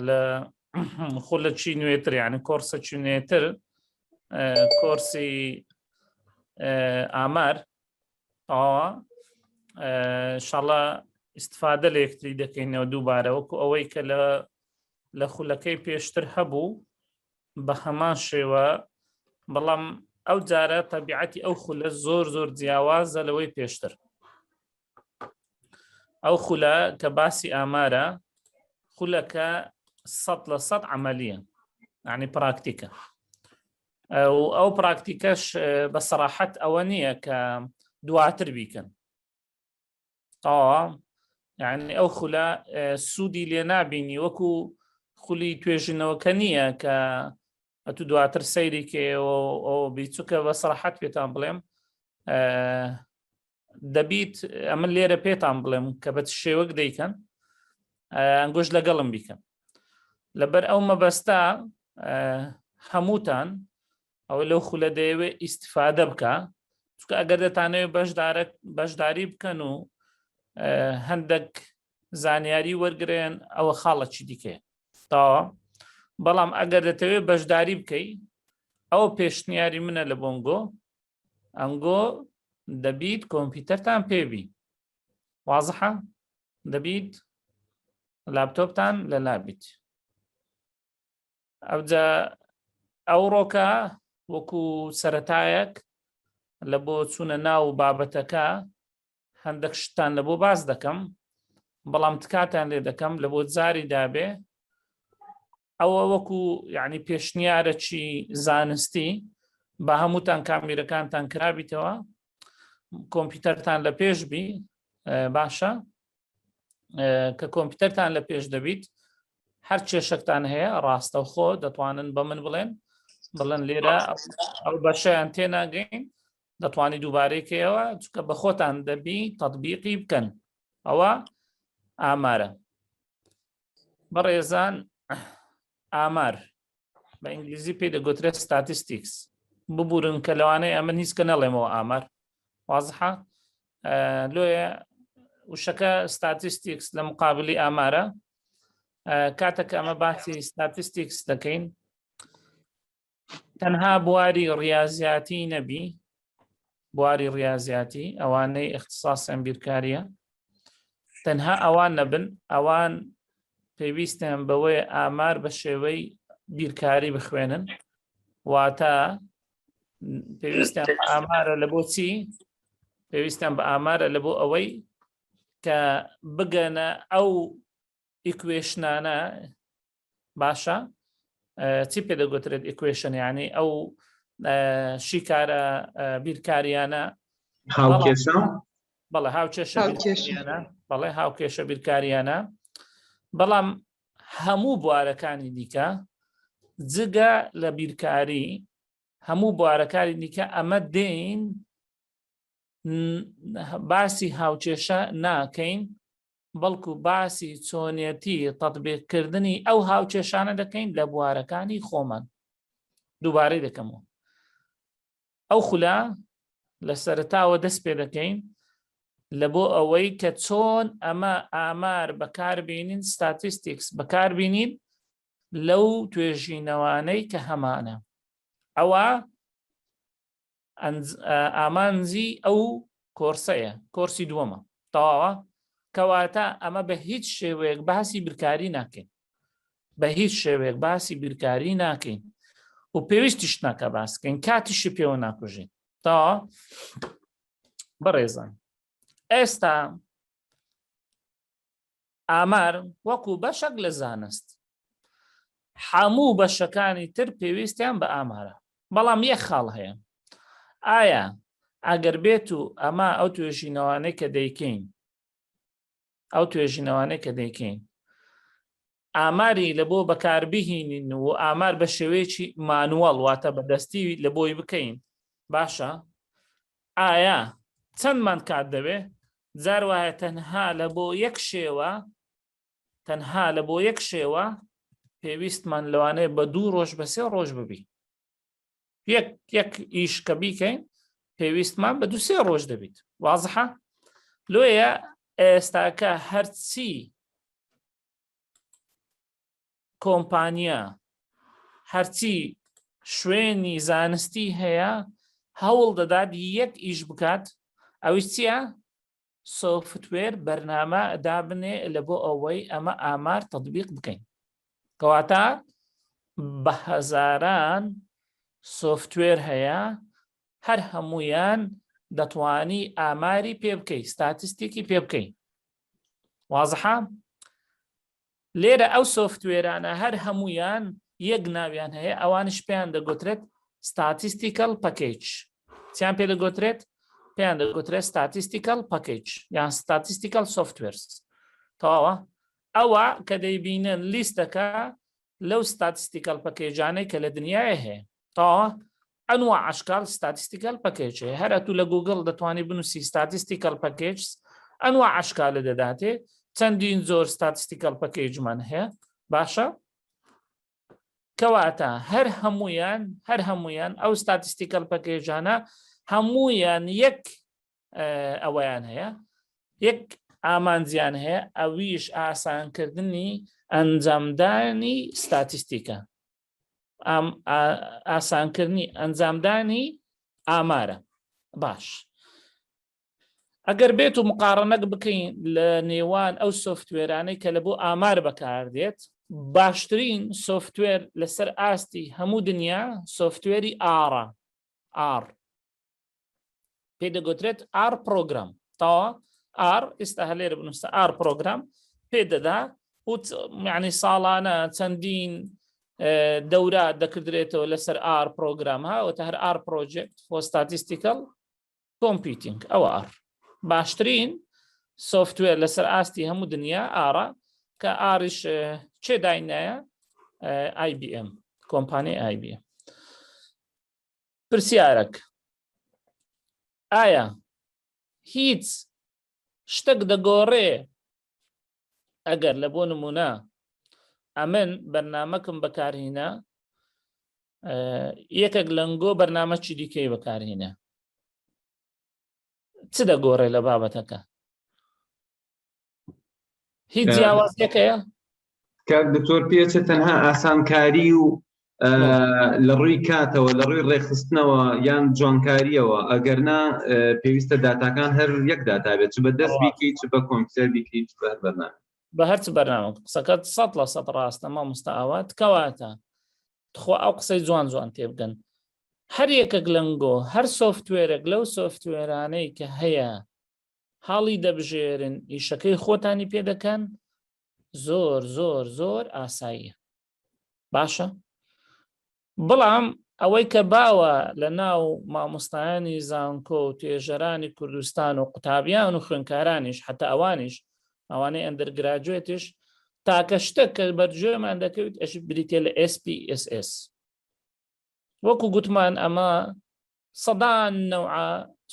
لە خۆ لە چی نوێتر یعنی کۆرسە چی نوێتر کۆرسی ئامار ئەوە ئینشاڵڵا ئیستفادە لە یەکتری دەکەینەوە دووبارە وەکو ئەوەی کە لە خولەکەی پێشتر هەبوو بە هەمان شێوە بەڵام ئەو جارە تەبیعەتی ئەو خولە زۆر زۆر جیاوازە لەوەی پێشتر. ئەو خولە کە باسی ئامارە خولەکە 100% عملیە یعنی پراکتیکە ئەو پراکتیکەش بە سەراحەت ئەوە نییە کە دواتر بیکەن تاوا یعنی ئەو خولە سوودی لێ نابینی وەکو خولی توێژینەوەکە نییە کە ئەتو دواتر سەیری کێەوە ئەو بیچووکە بە سەراحەت پێتان بڵێم دەبیت ئەمن لێرە پێتان بڵێم کە بە شێوەک دەیکەن ئەنگۆش لەگەڵم بیکەن لەبەر ئەو مەبەستا هەمووتان ئەوە لەو خولە دەیەوێت ئیستیفادە بکە چونکە ئەگەر دەتانەوێت بەشداری بکەن و هەندێک زانیاری وەرگێن ئەوە خاڵەکی دیکەیە تاوە بەڵام ئەگەر دەتەوێت بەشداری بکەی ئەوە پێشنیاری منە لە بۆنگۆ ئەنگۆ دەبیت کۆمپیوتەرتان پێبی وازحە دەبیت لاپتۆپتان لە لابیت ئەوجا ئەوڕۆکە وەکو سەرەتایەک لە بۆ چوونە ناو بابەتەکە هەندێک شتان لە بۆ باز دەکەم بەڵام تکاتان لێ دەکەم لە بۆ جاری دابێ ئەوە وەکو یعنی پێشنیارەکی زانستی بە هەمووتان کامیرەکانتان کرابیتەوە کۆمپیوتەرتان لە پێش بی باشە کە کۆمپیوتەرتان لە پێش دەبیت هەر کێشەکتان هەیە ڕاستەوخۆ دەتوانن بە من بڵێن لێرە ئەو بەشیان تێناگەین دەتوانانی دووبارەیەکەوە چکە بە خۆتان دەبی تەطبیقی بکەن ئەوە ئامارە بەڕێزان ئامار بە ئینگلیزی پێی دەگوترێت ستاتیستیکس ببورن کە لەوانەیە ئەمە هیچ کە نەڵێمەوە ئامار وازحە لۆیە وشەکە ستاتیستیکس لە مقابلی ئامارە کاتێک ئەمە باسی ستاتیستیکس دەکەین تەنها بواری ڕیاضیاتی نەبی بواری ڕیاضیاتی ئەوانەی اختصاسیان بیرکاریە تەنها ئەوان نەبن ئەوان پێویستیان بەوەی ئامار بە شێوەی بیرکاری بخوێنن واتە پێویستیان بە ئامارە لە بۆچی پێویستیان بە ئامارە لە بۆ ئەوەی کە بگەنە ئەو ئیکوێشنانە باشە چی پێ دەگوترێت ئیکوێشن یعنی ئەو شیکارە بیرکاریانە بەڵێ هاوکێشە بیرکاریانە بەڵێ هاوکێشە بیرکاریانە بەڵام هەموو بوارەکانی دیکە جگە لە بیرکاری هەموو بوارەکانی دیکە ئەمە دێین باسی هاوکێشە ناکەین بەڵکو باسی چۆنیەتی تەطبیقکردنی ئەو هاوکێشانە دەکەین لە بوارەکانی خۆمان دووبارەی دەکەمەوە ئەو خولە لە سەرتاوە دەست پێ دەکەین لە بۆ ئەوەی کە چۆن ئەمە ئامار بەکاربیێنین ستاتیستیکس بەکاربیێنین لەو توێژینەوانەی کە هەمانە ئەوە ئامانزی ئەو کۆرسەیە کۆرسی دووەمە تەواوە کەواتە ئەمە بە هیچ شێوەیەک باسی بیرکاری ناکەین بە هیچ شێوەیەک باسی بیرکاری ناکەین و پێویستیش ناکە باسکەین کاتیشی پێوە ناکوژین تا بەڕێزان ئێستا ئامار وەکو بەشێک لە زانست هەموو بەشەکانی تر پێویستیان بە ئامارە بەڵام یەک خاڵ هەیە ئایا ئەگەر بێت و ئەمە ئەو توێژینەوانەی کە دەیکەین ئەو توێژینەوانەی کە دەیکەین ئاماری لە بۆ بەکاربیهێنین و ئامار بە شێوەیەکی مانوەڵ واتە بەدەستی لە بۆی بکەین باشە ئایا چەندمان کات دەوێت جار وایە تەنها لە بۆ یەک شێوە پێویستمان لەوانەیە بە 2 ڕۆژ بە 3 ڕۆژ ببی یەک ئیش کە بیکەین پێویستمان بە 2-3 ڕۆژ دەبیت وازحە لۆیە ئێستاکە هەرچی کۆمپانیا هەرچی شوێنی زانستی هەیە هەوڵ دەدات یەک ئیش بکات، ئەوی چییە؟ سۆفتوێر بەرنامە دابنێ لە بۆ ئەوەی ئەمە ئامار تەطبیق بکەین. کەواتە بە هەزاران سۆفتوێر هەیە، هەر هەمویان دەتوانی ئاماری پێ بکەی، ستاتیستیکی پێ بکەی. وازحە؟ لێرە ئەو سۆفتوێرانە هەر هەمویان یەک ناویان هەیە، ئەوانش پێیان دەگوترێت statistical package. چیان پێ دەگوترێت؟ پێیان دەگوترێت statistical package یان statistical softwares. تەواوە؟ ئەوە کە دەیبینن لیستەکە لەو statistical پەکێجانەی کە لە دنیای هەیە. تەواوە؟ ئەنواع ئەشکال statistical package هەیە. هەر ئەتوو لە گوگڵ دەتوانی بنووسی statistical packages، ئەنواع ئەشکالە دەداتێ، چەندین زۆر statistical packageمان هەیە. باشە؟ کەواتە هەر هەمویان ئەو statistical packageانە هەمویان یەک ئەوەیان هەیە، یەک ئامانجیان هەیە، ئەویش ئاسانکردنی ئەنجامدانی ستاتیستیکە، ئاسانکردنی ئەنجامدانی ئامارە. باش، ئەگەر بێت و مقارنەک بکەین لە نێوان ئەو سۆفتوێرانەی کە لە بۆ ئامار بەکاردێت، باشترین سۆفتوێر لەسەر ئاستی هەموو دنیا سۆفتوێری ئارە. ئار پێی دەگوترێت ئار پرۆگرام. تەواوە؟ ئار ئێستا هەلێرە بنووسە ئار پرۆگرام پێ دەدا و یعنی ساڵانە چەندین دەورە دەکردرێتەوە لەسەر ئار پرۆگرامها وتە هەر ئار پرۆجێکت فۆر ستاتیستیکەل کۆمپیوتینگ. ئەوە ئار باشترین سۆفتوێر لەسەر ئاستی هەموو دنیا ئارە، کە ئاریش چێ داینایە؟ IBM، کۆمپانیای IBM. پرسیارێک: ئایا هیچ شتێک دەگۆڕێ ئەگەر لە بۆ نمونە ئەمن بەرنامەکم بەکارهێنا یەکێک لەنگۆ بەرنامەکی دیکەی بەکارهێنا، چ دەگۆڕێ لە بابەتەکە؟ هیچ جیاوازیەکەیە؟ کاک دکتۆر پێچە تەنها ئاسانکاری و لە ڕووی کاتەوە لە ڕووی ڕێخستنەوە یان جوانکاریەوە، ئەگەرنا پێویستە داتاکان هەر یەک داتا بێت، چ بە دەست بیکەیت، چ بە کۆمپیوتەر بیکەیت، چ بە هەر بەرنامە بە هەرچ بەرنامە. قسەکەت 100% ڕاستە مامۆستا ئاوات. کەواتە تخوا ئەو قسەی جوان جوان تێبگەن. هەر یەکێک لەنگۆ، هەر سۆفتوێرێک لەو سۆفتوێرانەی کە هەیە هەڵی دەبژێرن ئیشەکەی خۆتانی پێ دەکەن، زۆر زۆر زۆر ئاساییە. باشە؟ بەڵام ئەوەی کە باوە لە ناو مامۆستایانی زانکۆ و توێژەرانی کوردستان و قوتابیان و خوێندکارانیش، حتا ئەوانیش ئەوانەی ئەندەرگراجوێتیش، تاکە شتێک کە بەرجێمان دەکەوێت ئەش بریتێ لە SPSS. وەکو گوتمان ئەمە سەدان نەوعە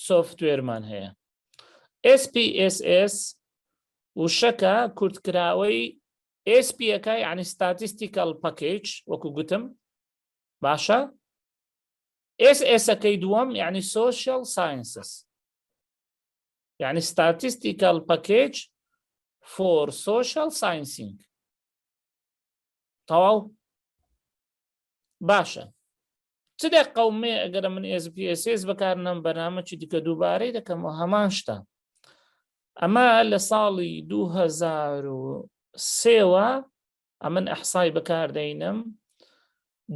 سۆفتوێرمان هەیە. SPSS وشەکە کورتکراوەی SP-یەکە، یعنی statistical package وەکو گوتم. باشە؟ SS-ئەکەی دووەم یعنی social sciences، یعنی statistical package for social sciencing. تەواو؟ باشە. چ دێک قەومێ ئەگەرە من SPSS بەکارنەم بەرنامەی دیکە دووبارەی دەکەمەوە هەمان شتە. ئەمە لە ساڵی 2003ەوە ئەمن ئەحسای بەکاردەینم،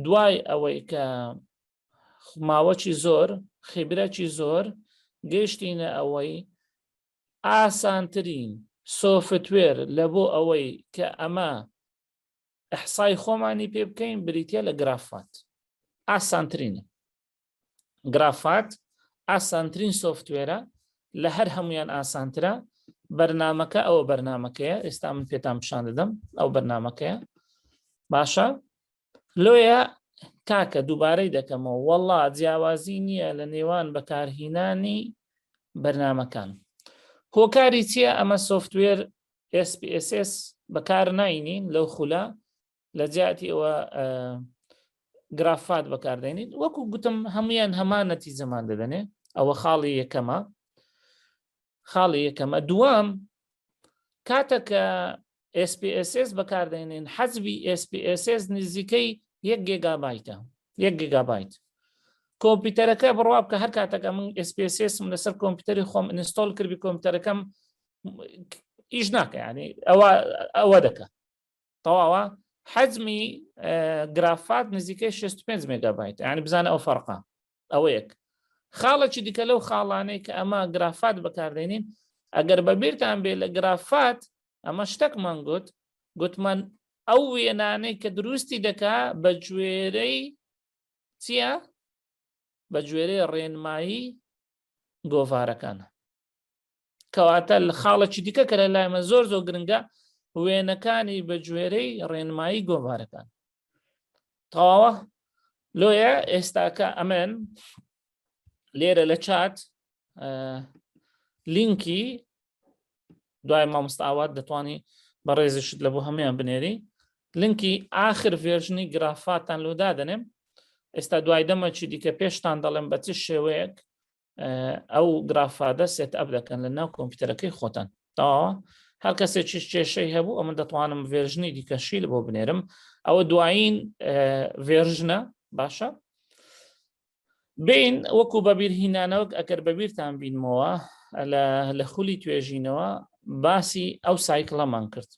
دوای ئەوەی کە ماوەکی زۆر، خیبرەکی زۆر گەیشتینە ئەوەی ئاسانترین سۆفتوێر لە بۆ ئەوەی کە ئەمە ئەحسای خۆمانی پێ بکەین بریتە لە گرافات. ئاسانترینە. گرافات ئاسانترین سۆفتوێرە، لە هەر هەمویان ئاسانترە. بەرنامەکە ئەوە بەرنامەکەیە، ئێستا من پێتان پیشان دەدەم ئەو بەرنامەکەیە. باشە؟ لۆیە کاکە دووبارەی دەکەمەوە، وەڵڵا جیاوازی نییە لە نێوان بەکارهێنانی بەرنامەکان. هۆکاری چییە؟ ئەمە سۆفتوێر SPSS بەکار ناینین لەو خولە، لە جیاتی ئەوە گرافات بەکاردێنین. وەکو گوتم هەمویان هەمان نەتیجەمان دەدەنێ. ئەوە خاڵی یەکەمە. خاڵی یەکەمە. دووەم، کاتێکە SPSS بەکاردێنین حەزبی SPSS نزیکەی 1 گیگابایتە 1 گیگابایت کۆمپیوتەرەکە بڕوا بکە هەر کاتەکە من SPSSم لەسەر کۆمپیوتەری خۆم ئینستۆڵ کردی کۆمپیوتەرەکەم ئیش ناکە یعنی ئەوە دەکە تەواوە حەجمی گرافات نزیکەی 65 مێگابایت یعنی بزانە ئەو فەرقە ئەوە یەک خاڵێکی دیکە لەو خاڵانەی کە ئەمە گرافات بەکاردێنین ئەگەر بەبیرتان بێ لە گرافات ئەمە شتێکمان گوتمان ئەو وێنانەی کە دروستی دەکا بە گوێرەی چییە؟ بە گوێرەی ڕێنمایی گۆڤارەکانە کەواتە لە خاڵێکی دیکە کە لە لایمە زۆر گرنگە وێنەکانی بە گوێرەی ڕێنمایی گۆڤارەکان تەواوە لۆیە ئێستاکە ئەمن لێرە لە چات لینکی دوای مامۆستاوات دەتوانی بە ڕێزیشت لە بۆ هەمویان بنێری لینکی ئاخر ڤێرژنی گرافاتان لۆ دادەنێم ئێستا دوای دەمەچی دیکە پێشتان دەڵێم بە چ شێوەیەک ئەو گرافادە سێت ئەپ دەکەن لە ناو کۆمپیوتەرەکەی خۆتان تەواوە هەر کەسێکی کێشەی هەبوو ئەمە دەتوانم ڤێرژنی دیکەشی لە بۆ بنێرم ئەوە دوایین ڤێرژنە باشە بین وەکو بەبیرهینانەوەک ئەگەر بەبیرتان بینمەوە لە خولی توێژینەوە باسی ئەو سایکڵەمان کرد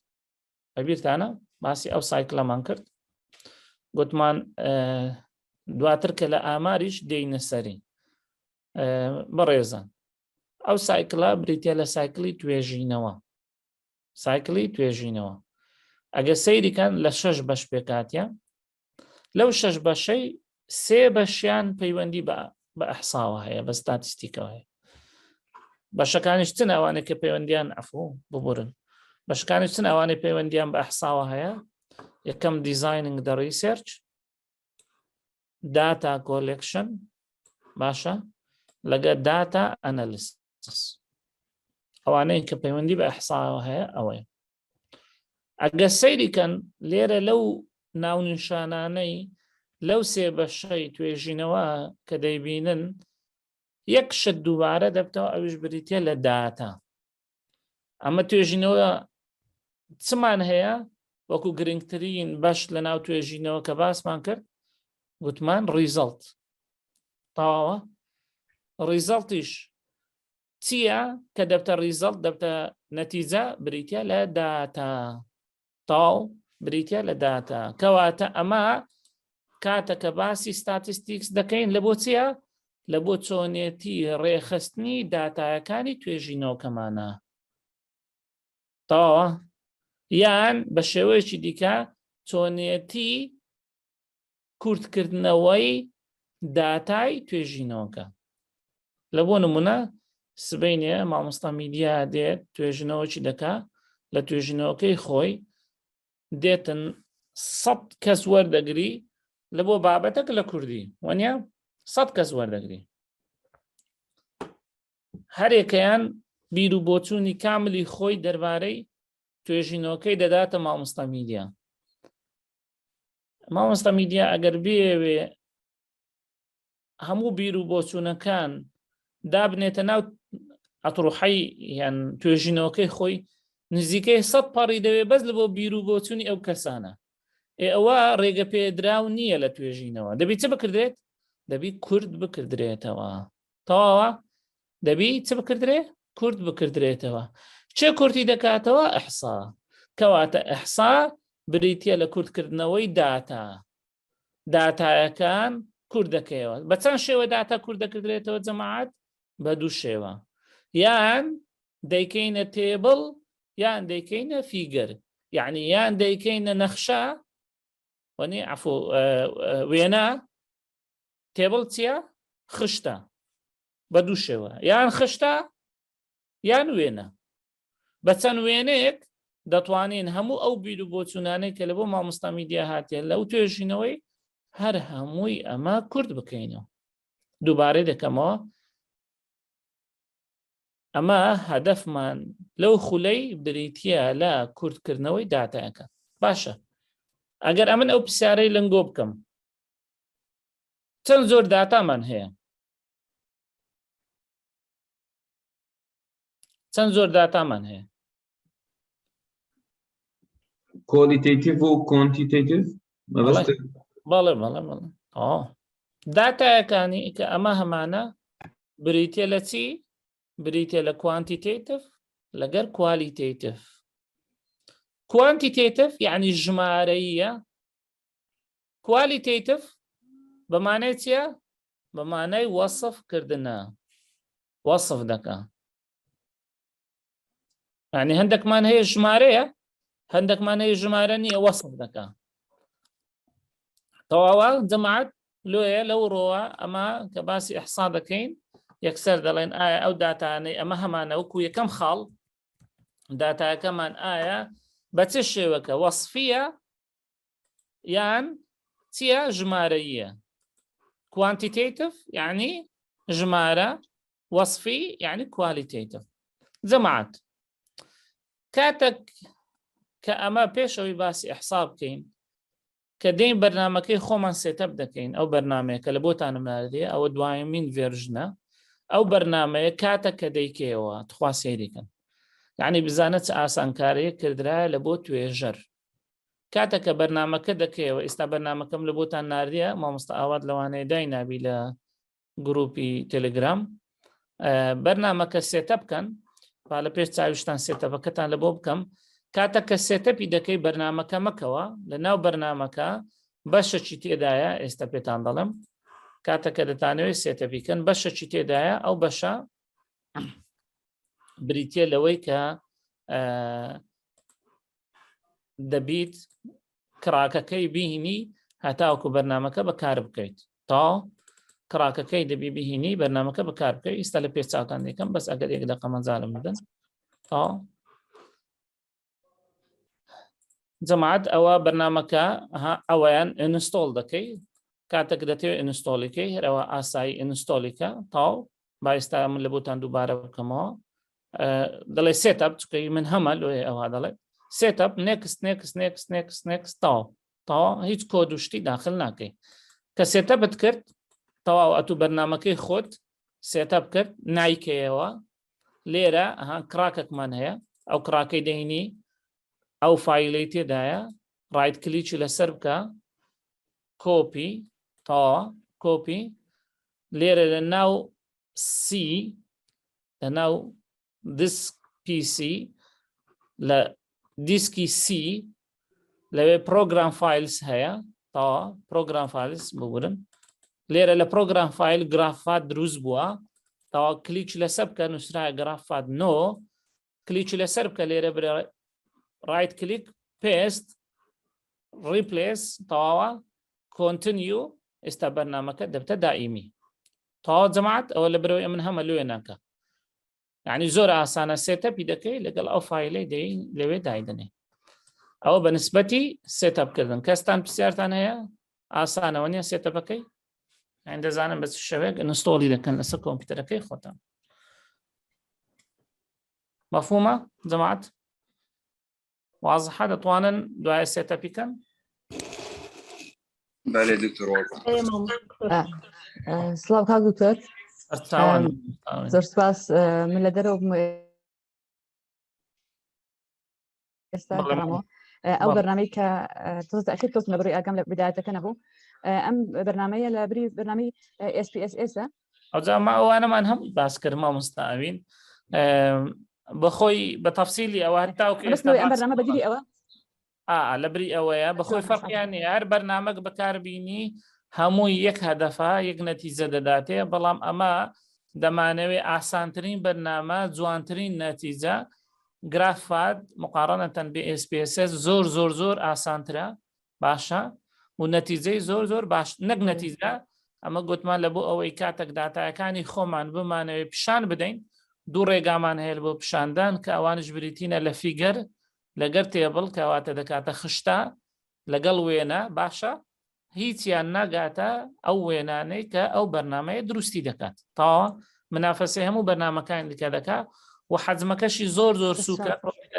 بەبیرتانە باسی ئەو سایکڵەمان کرد گوتمان دواتر کە لە ئاماریش دێینە سەری بەڕێزان ئەو سایکڵە بریتە لە سایکلی توێژینەوە ئەگە سەیریکەن لە 6 بەش پێکاتە لەو 6 بەشەی 3 بەشیان پەیوەندی بە ئەحساوە هەیە بە ستاتیستیکەوە هەیە بەشەکانیش چن ئەوانێک کە پەیوەندیان ئەفۆ ببورن بەشەکانی چن ئەوانەی پەیوەندیان بە ئەحساوە هەیە یەکەم دیزایننگ دە ریسێرچ داتا کۆلێکشن باشە لەگە داتا ئەنەلیسیس ئەوانەی کە پەیوەندی بە ئەحساوە هەیە ئەوەیە ئەگە سەیریکەن لێرە لەو ناونیشانانەی لەو 3 بەشەی توێژینەوە کە دەیبینن یەک شت دووبارە دەبتەوە ئەوش بریتە لە داتا ئەمە توێژینەوە چمان هەیە وەکو گرنگترین بەش لە ناو توێژینەوە کە باسمان کرد گوتمان ریزەڵت تەواوە ریزەڵتیش چییە کە دەبتە ریزەڵت دەبتە نەتیجە بریتە لە داتا تاو بریتە لە داتا کەواتە ئەمە کاتەکە باسی ستاتیستیکس دەکەین لە بۆ چییە؟ لە بۆ چۆنێتی ڕێخستنی داتایەکانی توێژینەوەکەمانە تەواوە یان بە شێوەیەکی دیکە چۆنێتی کورتکردنەوەی داتای توێژینەوەکە لە بۆ نمونە سبەینێ مامۆستا میدیا دێت توێژینەوەکی دەکا لە توێژینەوەکەی خۆی دێتن 100 کەس وەردەگری لە بۆ بابەتێک لە کوردی وەنیا 100 کەس وەردەگری هەرێکەیان بیر و بۆچوونی کاملی خۆی دەربارەی توێژینەوەکەی دەداتە مامۆستا میدیا مامۆستا میدیا ئەگەر بێوێ هەموو بیر و بۆچوونەکان دابنێتە ناو ئەتڕوحەی یان توێژینەوەکەی خۆی نزیکەی 100 پەڕی دەوێ بەس لە بۆ بیر و بۆچوونی ئەو کەسانە ئەوە ڕێگە پێدراو نییە لە توێژینەوە دەبی چ بکردێت؟ دەبی کورد بکردرێتەوە تەواوە دەبی چ بکردرێ؟ کورد بکردرێتەوە چێ کورتی دەکاتەوە؟ ئەحسا کەواتە ئەحسا بریتە لە کوردکردنەوەی داتایەکان کورد دەکەیەوە بە چەند شێوە داتا کورد دەکردرێتەوە جەماعەت؟ بە دوو شێوە یان دەیکەینە تێبڵ یان دەیکەینە فیگەر یعنی یان دەیکەینە نەخشە وەنی عەفو وێنە تێبڵ چییە؟ خشتە بە دوو شێوە یان خشتە یان وێنە بە چەند وێنەیەک دەتوانین هەموو ئەو بیر و بۆچوونانەی کە لە بۆ مامۆستا میدیا هاتیە لەو توێژینەوەی هەر هەمووی ئەمە کورد بکەینەوە دووبارەی دەکەمەوە ئەمە هەدەفمان لەو خولەی بریتە لە کوردکردنەوەی داتایەکە باشە ئەگەر ئەمن ئەو پرسیارەی لەنگۆ بکەم چەند زۆر داتامان هەیە چەند زۆر داتامان هەیە كواليتيتيف وكوانتيتيف بەڵێ بەڵێ داتایەکانی کە ئەمە هەمانە بریتێ لە چی؟ بریتێ لە کوانتیتیتف لەگەر کوالیتیتف. کوانتیتیتف یعنی ژمارەیە، کوالیتیتف بەمانای چیە؟ بەمانای وەصف کردنە، وەصف دەکا. یعنی هەندێکمان هەیە ژمارەیە، هەندێکمان هەیە ژمارە نییە وەصف دەکا. تەواوە جەماعەت لۆیە لەو ڕۆوە ئەمە کە باسی ئەحسا دەکەین یەکسەر دەڵێن ئایا ئەو داتانەی ئەمە هەمانە وەکو یەکەم خاڵ داتایەکەمان ئایا بە چ شێوەکە وەصفیە یان چیە ژمارەیە. کوانتیتیتف یعنی ژمارە، وەصفی یعنی کوالیتیتف. جەماعەت کاتێک کە ئەمە پێشەوەی باسی ئەحسا بکەین کە دەین بەرنامەکەی خۆمان سێتەپ دەکەین، ئەو بەرنامەیە کە لە بۆتانم ناردێ ئەوە دوایمین ڤێرژنە، ئەو بەرنامەیە کاتە کە دەیکەوە تخوا سەیریکەن، یعنی بزانە چ ئاسانکاریە کردرایە لە بۆ توێژەر. کاتە کە بەرنامەکە دەکەوە، ئێستا بەرنامەکەم لە بۆتان ناردیە، مامۆستا ئاوات لەوانەیە داینابی لە گروپی تەلگرام، بەرنامەکە سێتەپ بکەن، با لە پێش چاویشتان سێتەپەکەتان لە بۆ بکەم. کاتە کە سێتەپی دەکەی بەرنامەکە مەکەوە، لە ناو بەرنامەکە بەشەکی تێدایە، ئێستا پێتان دەڵێم کاتە کە دەتانەوێت سێتەپیکەن بەشەکی تێدایە، ئەو بەشە بریتێ لەوەی کە دەبیت کڕاکەکەی بینی هەتاوکو بەرنامەکە بەکار بکەیت، تا کڕاکەکەی دەبی بهینی بەرنامەکە بەکار بکەیت. ئێستا لە پێش چاوتان دەکەم، بەس ئەگەر یەک دەقە مەجاڵم بدەن. تا جەماعەت ئەوە بەرنامەکە ئەوەیان ئینستۆڵ دەکەی، کاتێک دەتەوێت ئینستۆڵیکەی هەرەوە ئاسایی ئینستۆلیکە تاو با ئێستا من لە بۆتان دووبارە بکەمەوە. دەڵێ سێتەپ چکەی من هەمە لۆیە ئەوە دەڵێ سێتەپ نێکست نێکست نێکست نێکست نێکست تاوە هیچ کۆد و شتی داخل ناکەی. کە سێتەپت کرد تەواو ئەتوو بەرنامەکەی خۆت سێتەپ کرد نایکەیەوە. لێرە کراکێکمان هەیە، ئەو کراکەی دەینی ئەو فایلەی تێدایە، ڕایت کلیچی لەسەر بکە، کۆپی، تاوە کۆپی، لێرە لە ناو سی، لە ناو دیسک پیسی، لە دیسکی سی لەوێ پرۆگرام فایلز هەیە، تاوە پرۆگرام فایلز ببورن. لێرە لە پرۆگرام فایل گرافات دروست بووە، تاوە کلیچ لەسەر بکە نووسرایە گرافات نۆ، کلیچ لەسەر بکە لێرە برێ ڕایت کلیک پێست ریپلیس، تەواوە کۆنتینیو، ئێستا بەرنامەکە دەبتە دائیمی. تەواو جەماعەت ئەوە لە بەرەوەی من هەمە لێ ناکە، یعنی زۆر ئاسانە سێتەپی دەکەی لەگەڵ ئەو فایلەی دەین لەوێ دایدنێ. ئەوە بە نسبەتی سێتەپکردن. کەستان پرسیارتان هەیە ئاسانەوە نییە سێتەپەکەی؟ ئەین دەزانم بە چ شێوەیەک ئینستۆڵی دەکەن لەسەر کۆمپیوتەرەکەی خۆتان. مەفهومە جەماعەت؟ واضحە دەتوانن دوایە سێتەپیکەن؟ بله دکتۆر. سڵاو کاک دکتۆر، زۆر سپاس. من لە دەرەوە ئێستا کەڕامەوە ئەو بەرنامەی کە تۆز تەخیر کەوتم لە بڕی ئاگام لە بدایەتەکە نەبوو. ئەم بەرنامەیە لە بری بەرنامەی SPSS-ە. ئەوجا ما ئەوانەمان هەم باس کرد مامۆستا ئەوین بەخۆی بە تەفسیلی ئەوە هەتاوکە ئەم بەرنامە بەدیلی ئەوە لە بری ئەوەیە بەخۆی فەرقیانی هەر بەرنامەک بەکاربینی هەمووی یەک هەدەفە یەک نەتیجە دەداتێ، بەڵام ئەمە دەمانەوێت ئاسانترین بەرنامە جوانترین نەتیجە گرافات مقارنەتەن بە SPSS زۆر زۆر زۆر ئاسانترە، باشە و نەتیجەی زۆر زۆر باش نەک نەتیجە. ئەمە گوتمان لە بۆ ئەوەی کاتێک داتایەکانی خۆمان بمانەوێت پیشان بدەین، دوو ڕێگامان هەیە بۆ پیشاندان کە ئەوانش بریتینە لە فیگەر لەگەر تێبڵ کەواتە دەکاتە خشتە لەگەڵ وێنە، باشە هیچیان ناگاتە ئەو وێنانەی کە ئەو بەرنامەیە دروستی دەکات. تاوە منافەسەی هەموو بەرنامەکان دیکە دەکات و حەجمەکەشی زۆر زۆر سووکە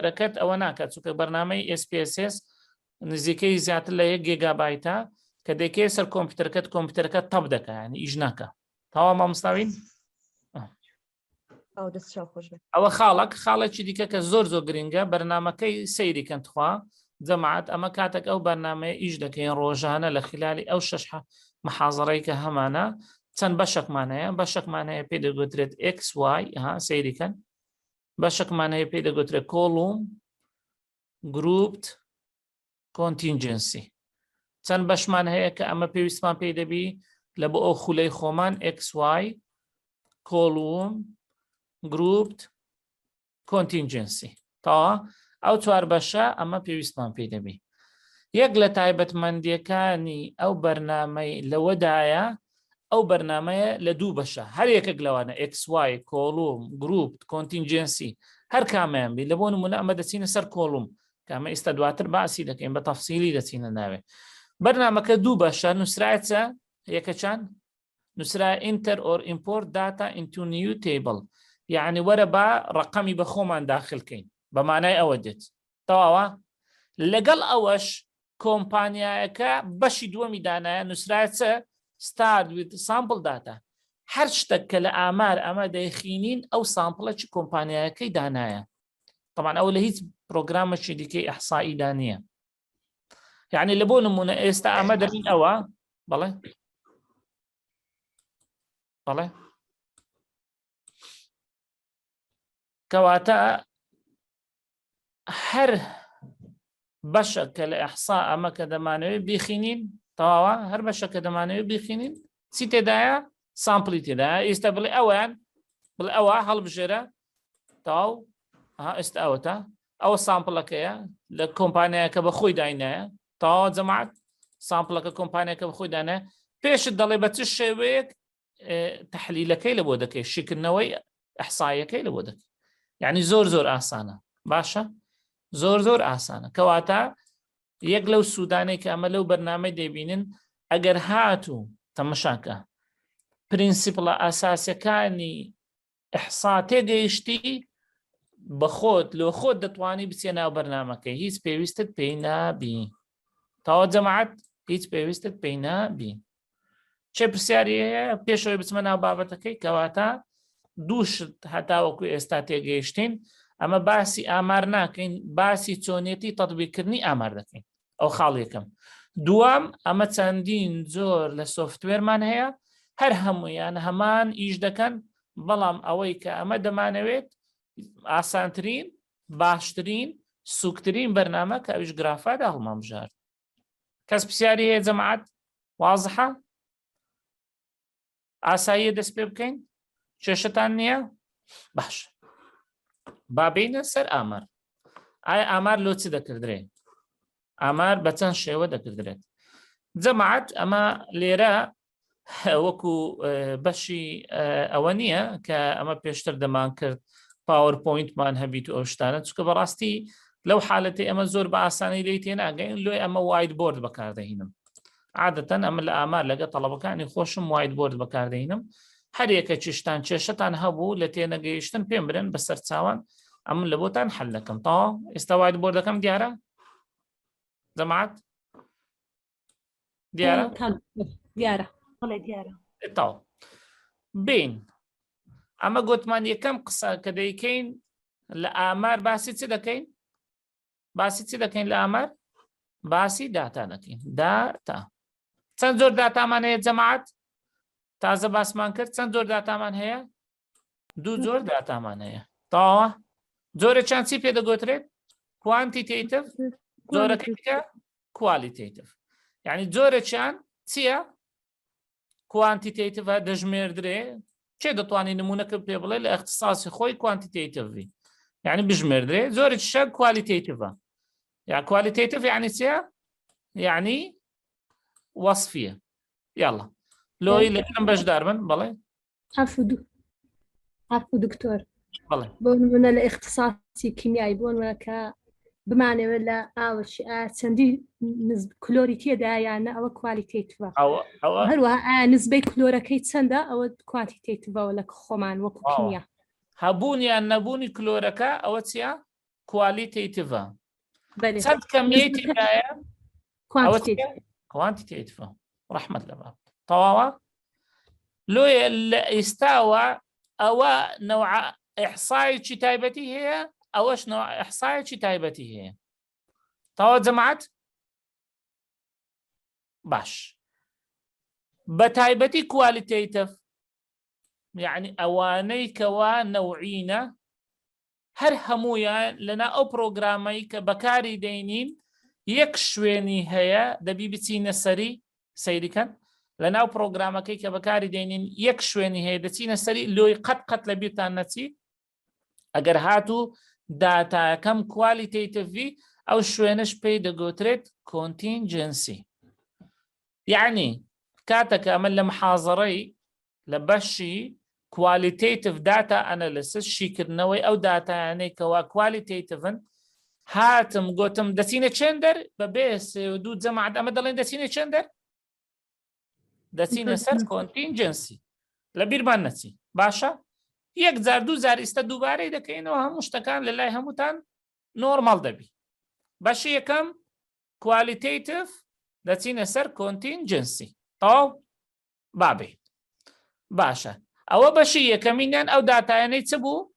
دەکات ئەوە ناکات، چونکە بەرنامەی SPSS نزیکەی زیاتر لە 1 گیگابایتە کە دەکەی سەر کۆمپیوتەرەکەت تەب دەکات، یعنی ئیش ناکە. تاوا مامۆستاوین؟ ئەوە خاڵێکی دیکە کە زۆر زۆر گرنگە بەرنامەکەی سەیریکەن تخوا جەماعەت ئەمە کاتێک ئەو بەرنامەیە ئیش دەکەین ڕۆژانە لە خلالی ئەو 6 محاضەڕەی کە هەمانە چەند بەشێکمان هەیە بەشێکمان هەیە پێی دەگوترێت XY سەیریکەن بەشێکمان هەیە پێی دەگوترێت کۆڵوم گروپت کۆنتینجنسی چەند بەشمان هەیە کە ئەمە پێویستمان پێی دەبی لە بۆ ئەو خولەی خۆمان XY کۆڵوم گروپت کۆنتینجنسی تاوە ئەو 4 بەشە ئەمە پێویستمان پێی دەبی یەک لە تایبەتمەندیەکانی ئەو بەرنامەی لەوەدایە ئەو بەرنامەیە لە 2 بەشە هەر یەکێک لەوانە XY کۆڵوم گروپت کۆنتینجنسی هەر کامیان بی لە بۆ نمونە ئەمە دەچینە سەر کۆڵوم کامە ئێستا دواتر باسی دەکەین بە تەفسیلی دەچینە ناوێ بەرنامەکە 2 بەشە نووسرایەتە یەکەچان نووسرا enter or import data into new table یعنی وەرە بە ڕقەمی بە خۆمان داخلکەین بە مانای ئەوە دێت تەواوە لەگەڵ ئەوەش کۆمپانیایەکە بەشی دووەمی دانایە نووسرایەتە start with sample data هەر شتێک کە لە ئامار ئەمە دەیخینین ئەو سامپڵە چ کۆمپانیایەکەی دانایە طبعا ئەو لە هیچ پرۆگرامێکی دیکەی ئەحسائیدا نییە یعنی لە بۆ نمونە ئێستا ئەمە دەبین ئەوە بەڵێ بەڵێ کەواتە هەر بەشە کە لە ئەحسا ئەمە کە دەمانەوێت بیخینین تەواوە هەر بەشە کە دەمانەوێت بیخینین چی تێدایە سامپڵی تێدایە ئێستا بڵێ ئەویان بڵێ ئەوە هەڵبژێرە تەواو ئێستا ئەوەتە ئەوە سامپڵەکەیە لە کۆمپانیایەکە بە خۆی داینایە تەواوە جەماعەت سامپڵەکە کۆمپانیەکە بە خۆی دانایە پێشت دەڵێ بە چ شێوەیەک تەحلیلەکەی لە بۆ دەکەی شیکردنەوەی ئەحسایەکەی لە بۆ دەکەی یعنی زۆر ئاسانە باشە زۆر ئاسانە کەواتە یەک لەو سوودانەی کە ئەمە لەو بەرنامەی دەبینن ئەگەر هاتوو تەمەشاکە پرینسیپڵە ئاساسیەکانی ئەحسا تێگەیشتی بە خۆت لۆ خۆت دەتوانی بچێ ناو بەرنامەکەی هیچ پێویستت پێی نابی تاوە جەماعەت هیچ پێویستت پێی نابی چێ پرسیاری هەیە پێشەوەی بچمە ناو بابەتەکەی کەواتە دووشت هەتاوەکو ئێستا تێگەیشتین ئەمە باسی ئامار ناکەین باسی چۆنیەتی تەطبیقکردنی ئامار دەکەین ئەو خاڵ یەکەم دووەم ئەمە چەندین زۆر لە سۆفتوێرمان هەیە هەر هەمویان هەمان ئیش دەکەن بەڵام ئەوەی کە ئەمە دەمانەوێت ئاسانترین باشترین سوکترین بەرنامە کە ئەویش گرافادا هەڵمامژار کەس پرسیاری هەیە جەماعەت وازحە ئاساییە دەست پێ بکەین کێشەتان نییە باش بابینە سەر ئامار ئایا ئامار لۆ چی دەکردرێت ئامار بە چەند شێوە دەکردرێت جەماعەت ئەمە لێرە وەکو بەشی ئەوە نییە کە ئەمە پێشتر دەمان کرد پاوەرپۆینتمان هەبیت و ئەو شتانە چکە بەڕاستی لەو حالەتی ئەمە زۆر بە ئاسانی لی تێناگەین لۆی ئەمە وایت بۆرد بەکاردەهینم عادەتەن ئەمە لە ئامار لەگە تەڵەبەکانی خۆشم وایت بۆرد بەکاردەهینم هەر یەکە چشتان کێشەتان هەبوو لە تێنەگەیشتن پێم برن بەسەر چاوان ئەم لە بۆتان حەل دەکەم تاوە ئێستا وایت بۆردەکەم دیارە جەماعەت دیارە دیارە بەڵێ دیارە تاو بین ئەمە گوتمان یەکەم قسە کە دەیکەین لە ئامار باسی چ دەکەین باسی چ دەکەین لە ئامار باسی داتا دەکەین داتا چەند زۆر داتامان هەیە جەماعەت تازە باسمان کرد چەند زۆر داتامان هەیە دوو زۆر داتامان هەیە تاوە زۆرەچیان چی پێ دەگوترێت کوانتیتیتیڤ زۆرەکەیکە کوالیتیتیڤ یعنی زۆرەچیان چییە کوانتیتیتیڤە دەژمێردرێ چێ دەتوانین نمونەکە پێ بڵێ لە اختصاصی خۆی کوانتیتیتیڤی یعنی بژمێردرێ زۆرێکیشە کوالیتیتیڤە یا کوالیتیتیڤ یعنی چییە یعنی وەصفیە یاڵڵا لۆی لەکەم بەشدار بن بەڵێ عفو دکتۆر بەڵێ بۆ نمونە لە اختصاصی کیمیایی بۆ نمونەکە بمانەوێت لە ئاوەشی چەندی کلۆری تێدا یانە ئەوە کوالیتیتیڤە هەروەها نسبەی کلۆرەکەی چەندە ئەوە کوانتیتیتیڤەوە لە خۆمان وەکو کیمیا هەبوون یان نەبوونی کلۆرەکە ئەوە چییە کوالیتیتیڤە چەند کەمیەتی دایە کوانتیتیتیڤە ڕەحمەت لە باب تەواوە لۆیە لە ئێستاوە ئەوە نەوع ئیحسایەکی تایبەتی هەیە ئەوەش نەوع ئیحسایەکی تایبەتی هەیە تەواو جەماعەت باش بە تایبەتی کوالیتەیتیڤ یعنی ئەوانەی کەوا نەوعینە هەر هەموویان لەنا ئەو پرۆگرامەی کە بەکاری دەینین یەک شوێنی هەیە دەبی بچینە سەری سەیریکەن لەناو پرۆگرامەکەی کە بەکاری دەینین یەک شوێنی هەیە دەچینە سەری لۆی قەت لە بیرتان نەچی ئەگەر هاتوو داتاکەم کوالیتەیتیڤی ئەو شوێنش پێی دەگوترێت کۆنتینجنسی یعنی کاتێکە ئەمە لە محازەڕەی لە بەشی کوالیتەیتیڤ داتا ئەنەلیسیس شیکردنەوەی ئەو داتایانەی کەوا کوالیتەیتیڤن هاتم گوتم دەچینە چێندەر بەبێ سێ و دوو جەماعەت ئەمە دەڵێن دەچینە چێندەر دەچینە سەر کۆنتینجنسی لە بیرمان نەچی باشە یەک جار دوو جار ئێستا دووبارەی دەکەینەوە هەموو شتەکان لە لای هەمووتان نۆرماڵ دەبی بەشی یەکەم کوالیتەیتیڤ دەچینە سەر کۆنتینجنسی تەواو بابێ باشە ئەوە بەشی یەکەمینیان ئەو داتایانەی چ بوو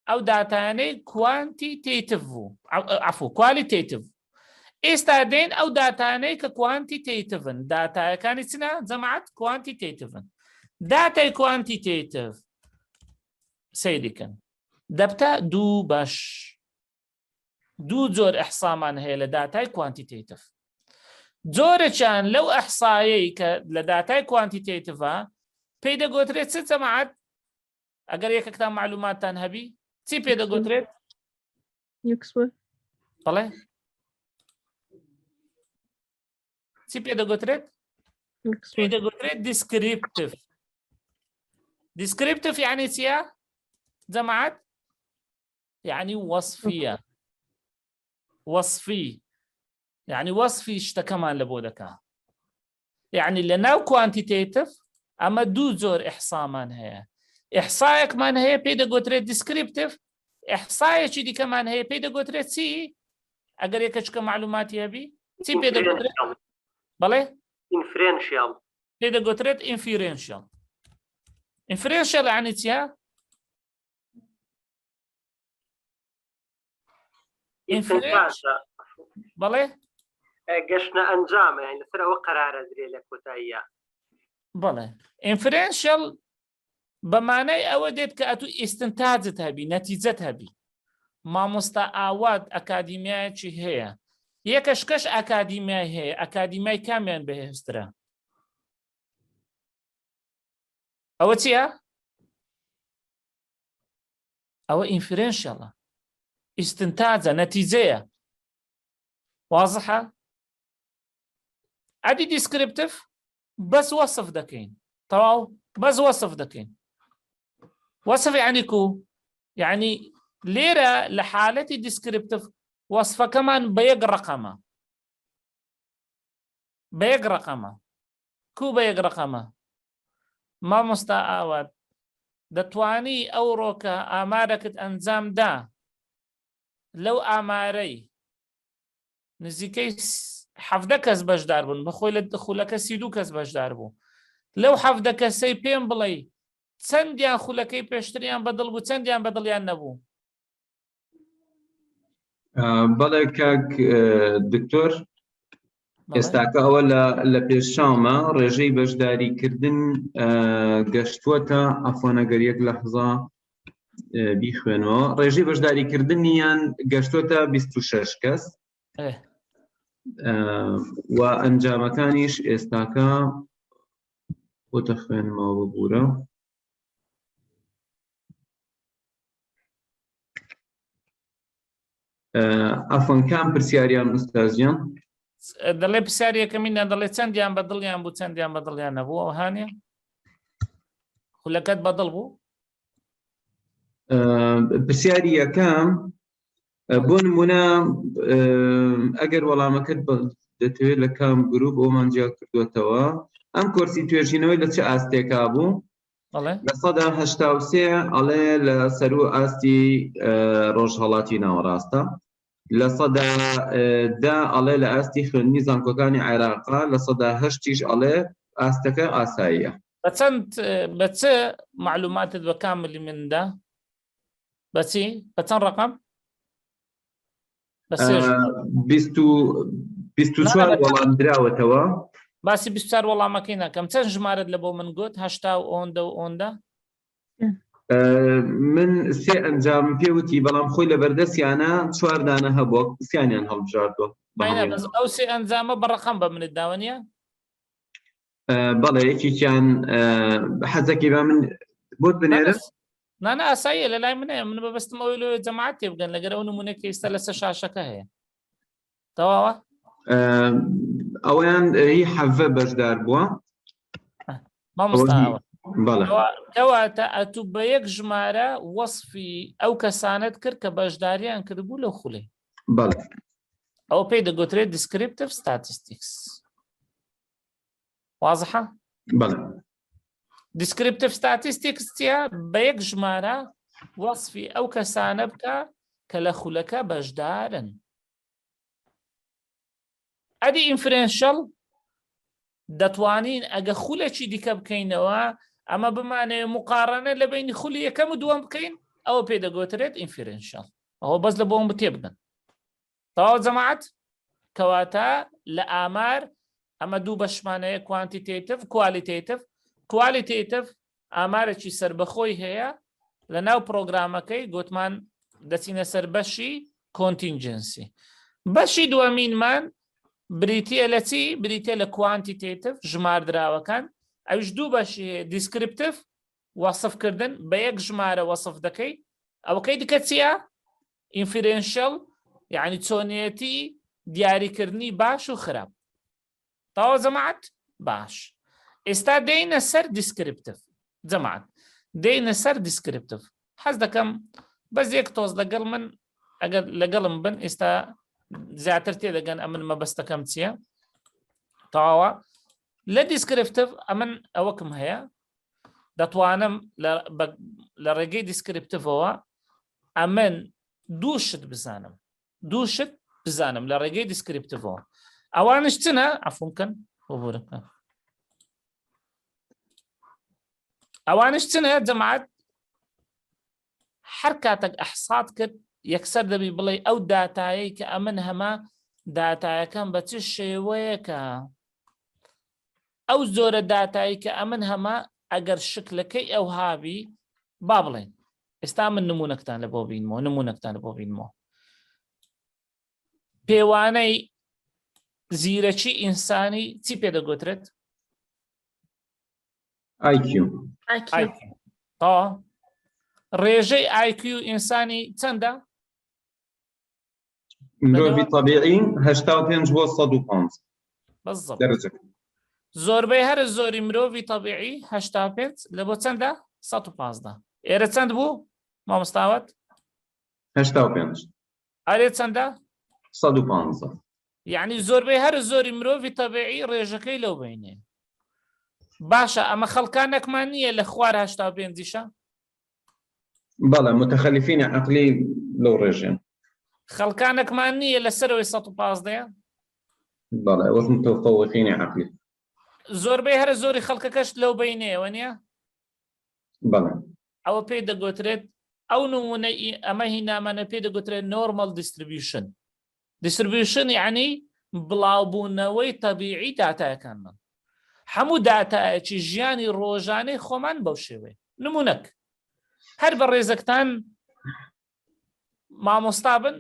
ئەو داتایانەی کوانتیتیتیڤ بوو عەفوو کوالیتەیتیڤ ئێستا دێن ئەو داتانەی کە کوانتیتیتیڤن داتایەکانی چنە جەماعەت کوانتیتیتیڤن داتای کوانتیتیتیڤ سەیریکەن دەبتە دوو بەش دوو جۆر ئەحسامان هەیە لە داتای کوانتیتیتیڤ جۆرەچیان لەو ئەحسایەی کە لە داتای کوانتیتیتیڤە پێی دەگوترێت چ جەماعەت ئەگەر یەکێکتان معلوماتتان هەبی چی پێ دەگوترێت بەڵێ چی پێ دەگوترێت پێی دەگوترێت دیسکریپتیڤ دیسکریپتیڤ یعنی چییە جەماعەت یعنی وەصفیە وەصفی یعنی وەصفی شتەکەمان لە بۆ دەکا یعنی لە ناو کوانتیتیتیڤ ئەمە دوو جۆر ئیحسامان هەیە ئیحسایەکمان هەیە پێی دەگوترێت دیسکریپتیڤ ئیحسایەکی دیکەمان هەیە پێی دەگوترێت چی ئەگەر یەکەچکە معلوماتی هەبی چی پێ دەگوترێت بەڵێ ئینفرێنشیاڵ پێی دەگوترێت ئینفیرێنشیاڵ ئینفرێنشیاڵ یعنی چییە بەڵێ گەشتە ئەنجامە لەسەر ئەوە قەرارە درێ لە کۆتاییە بەڵێ ئینفرێنشیاڵ بەمانای ئەوە دێت کە ئەتوو ئیستنتاجت هەبی نەتیجەت هەبی مامۆستا ئاوات ئەکادیمیایەکی هەیە یەکەشکەش ئەکادیمیای هەیە ئەکادیمیای کامیان بەهێزترە ئەوە چییە ئەوە ئینفرێنشیاڵە ئیستنتاجە نەتیجەیە وازحە ئەدی دیسکریپتیڤ بەس وەصف دەکەین تەواو بەس وەصف دەکەین وەصف یعنی کو یعنی لێرە لە حالەتی دیسکریپتیڤ وەصفەکەمان بە یەک ڕەقەمە بە یەک ڕەقەمە کو بە یەک ڕەقەمە مامۆستا ئاوات دەتوانی ئەو ڕۆکە ئامارەکەت ئەنجامدا لەو ئامارەی نزیکەی 17 کەس بەشدار بوون بەخۆی لە خولەکە 32 کەس بەشدار بوو لەو 17 کەسەی پێم بڵێ چەندیان خولەکەی پێشتریان بەدڵ بوو چەندیان بەدڵیان نەبوو بەڵێ کاک دکتۆر ئێستاکە ئەوە لە پێشچاومە ڕێژەی بەشداریکردن گەشتووەتە ئەفۆنەگەر یەک لەحزە بیخوێنەوە ڕێژەی بەشداریکردنیان گەشتووەتە 26 کەس و ئەنجامەکانیش ئێستاکە بۆتە خوێنمەوە ببوورە ئەفۆنکان پرسیاریان ئوستازیان دەڵێ پرسیارەکەمینیان دەڵێ چەندیان بەدڵیان بوو چەندیان بەدڵیان نەبوو ئەو هانیە خولەکەت بەدڵ بوو پرسیاری یەکەم بۆ نمونە ئەگەر وەڵامەکەت دەتەوێت لە کام گروپ ئەومان جیا کردوێتەوە ئەم کۆرسی توێژینەوەی لە چه ئاستێکا بوو لە 183 ئەڵێ لە سەر و ئاستی ڕۆژهەڵاتی ناوەڕاستە لە 110 ئەڵێ لە ئاستی خوێندنی زانکۆکانی عێراقا لە 108 ئەڵێ ئاستەکە ئاساییە بە چ معلوماتت بە کاملی مندا بەچی بە چەند ڕقم بە سێ ژمارە. 24 وەڵام دراوەتەوە. باسی 24 وەڵامەکەی ناکەم. چەند ژمارەت لە بۆ من گوت 80 و ئەوەندە و ئەوەندە؟ من سێ ئەنجام پێوتی بەڵام خۆی لە بەردەستیانە 4 دانە هەبووە سییانیان هەڵبژاردوە. ئەو سێ ئەنجامە بەڕقم بە منت داوە نیە؟ بەڵێ یەکێکیان حەزەکی بە من بۆت بنێرم؟ نانە ئاساییە لە لای منەیە، من بەبستم ئەوی لێ جەماعەت تێ بگەن لەگەر ئەو نمونەیەکی ئێستا لەسەر شاشەکە هەیە. تەواوە؟ ئەویان هی حەڤە بەشدار بووە. مامۆستا بەڵێ کەواتە ئەتوو بە یەک ژمارە وەصفی ئەو کەسانت کرد کە بەشداریان کردبوو لەو خولێ. بەڵێ ئەو پێی دەگوترێت دیسکریپتیڤ ستاتیستیکس. واضحە؟ بەڵێ دیسکریپتیڤ ستاتیستیکس چیە؟ بە یەک ژمارە وەصفی ئەو کەسانە بکە کە لە خولەکە بەشدارن. ئەدی ئینفرێنشەڵ دەتوانین ئەگە خولێکی دیکە بکەینەوە ئەمە بمانەیە مقارنە لە بینی خولی یەکەم و دووەم بکەین، ئەوە پێ دەگوترێت ئینفرێنشەڵ. ئەوە بەس لە بۆم بتێ بگەن. تەواو جەماعەت؟ کەواتە لە ئامار ئەمە دوو بەشمانەیە کوانتیتیتیڤ کوالیتیتیڤ. کوالیتیتیڤ ئامارێکی سربەخۆی هەیە لە ناو پرۆگرامەکەی گوتمان دەچینە سەر بەشی کۆنتینجنسی. بەشی دووەمینمان بریتە لە چی؟ بریتە لە کوانتیتیتیڤ ژماردراوەکان. ئەوش دوو بەشی دیسکریپتیڤ وەصفکردن بە یەک ژمارە وەصف دەکەی. ئەوەکەی دیکە چییە؟ ئینفرێنشەڵ یعنی چۆنیەتی دیاریکردنی باش و خراپ. تەواو جەماعەت؟ باش. ئێستا دێینە سەر دیسکریپتیڤ. جەماعەت دێینە سەر دیسکریپتیڤ. حەز دەکەم بەس یەک تۆز لەگەڵ من ئەگەر لەگەڵم بن ئێستا زیاتر تێدەگەن ئەمن مەبەستەکەم چییە؟ تەواوە لە دیسکریپتیڤ ئەمن ئەوەکم هەیە دەتوانم لە ڕێگەی دیسکریپتیڤەوە ئەمن دوو شت بزانم. دوو شت بزانم لە ڕێگەی دیسکریپتیڤەوە. ئەوانش چنە؟ عەفو بکەن بۆبورەکە. ئەوانش چنە جەماعەت؟ هەر کاتێک ئەحسات کرد یەکسەر دەبی بڵێ ئەو داتایەی کە ئەمن هەمە داتایەکەم بە چ شێوەیەکە. ئەو زۆرە داتایی کە ئەمن هەمە ئەگەر شکلەکەی ئەو هاوی با بڵێن. ئێستا من نمونەکتان لە بۆ بینمەوە نمونەکتان لە بۆ بینمەوە. پێوانەی زیرەکی ئینسانی چی پێدەگوترێت؟ IQ. ڕێژەی IQ ئینسانی چەندە؟ مرۆڤی طبیعی 85 بۆ 105 دەرەجە. زۆربەی هەر زۆری مرۆڤی طبیعی 85 لە بۆ چەندە؟ 115. ئێرە چەند بوو؟ مامۆستاوەت؟ 85. ئەرێ چەندە؟ 115. یعنی زۆربەی هەر زۆری مرۆڤی طبیعی ڕێژەکەی لەو بینێ. باشە ئەمە خەڵکانێکمان نییە لە خوار 85شە؟ بەڵێ متخەلیفینی عەقلی لەو ڕێژێن. خەڵکانێکمان نییە لەسەرەوەی 115ەیە؟ بەڵێ وەک متەفەوقینی عەقلی. زۆربەی هەر زۆری خەڵکەکەش لەو بینەوە نییە؟ بەڵێ. ئەوە پێی دەگوترێت ئەو نمونە ئەمە هی نامانە پێی دەگوترێت نۆرمەل دیستریبیوشن. دیستریبیوشن یعنی بڵاوبوونەوەی تەبیعی داتایەکانمان. هەموو داتایەکی ژیانی ڕۆژانەی خۆمان بەو شێوەیە. نمونەک هەر بە ڕێزەکتان مامۆستا بن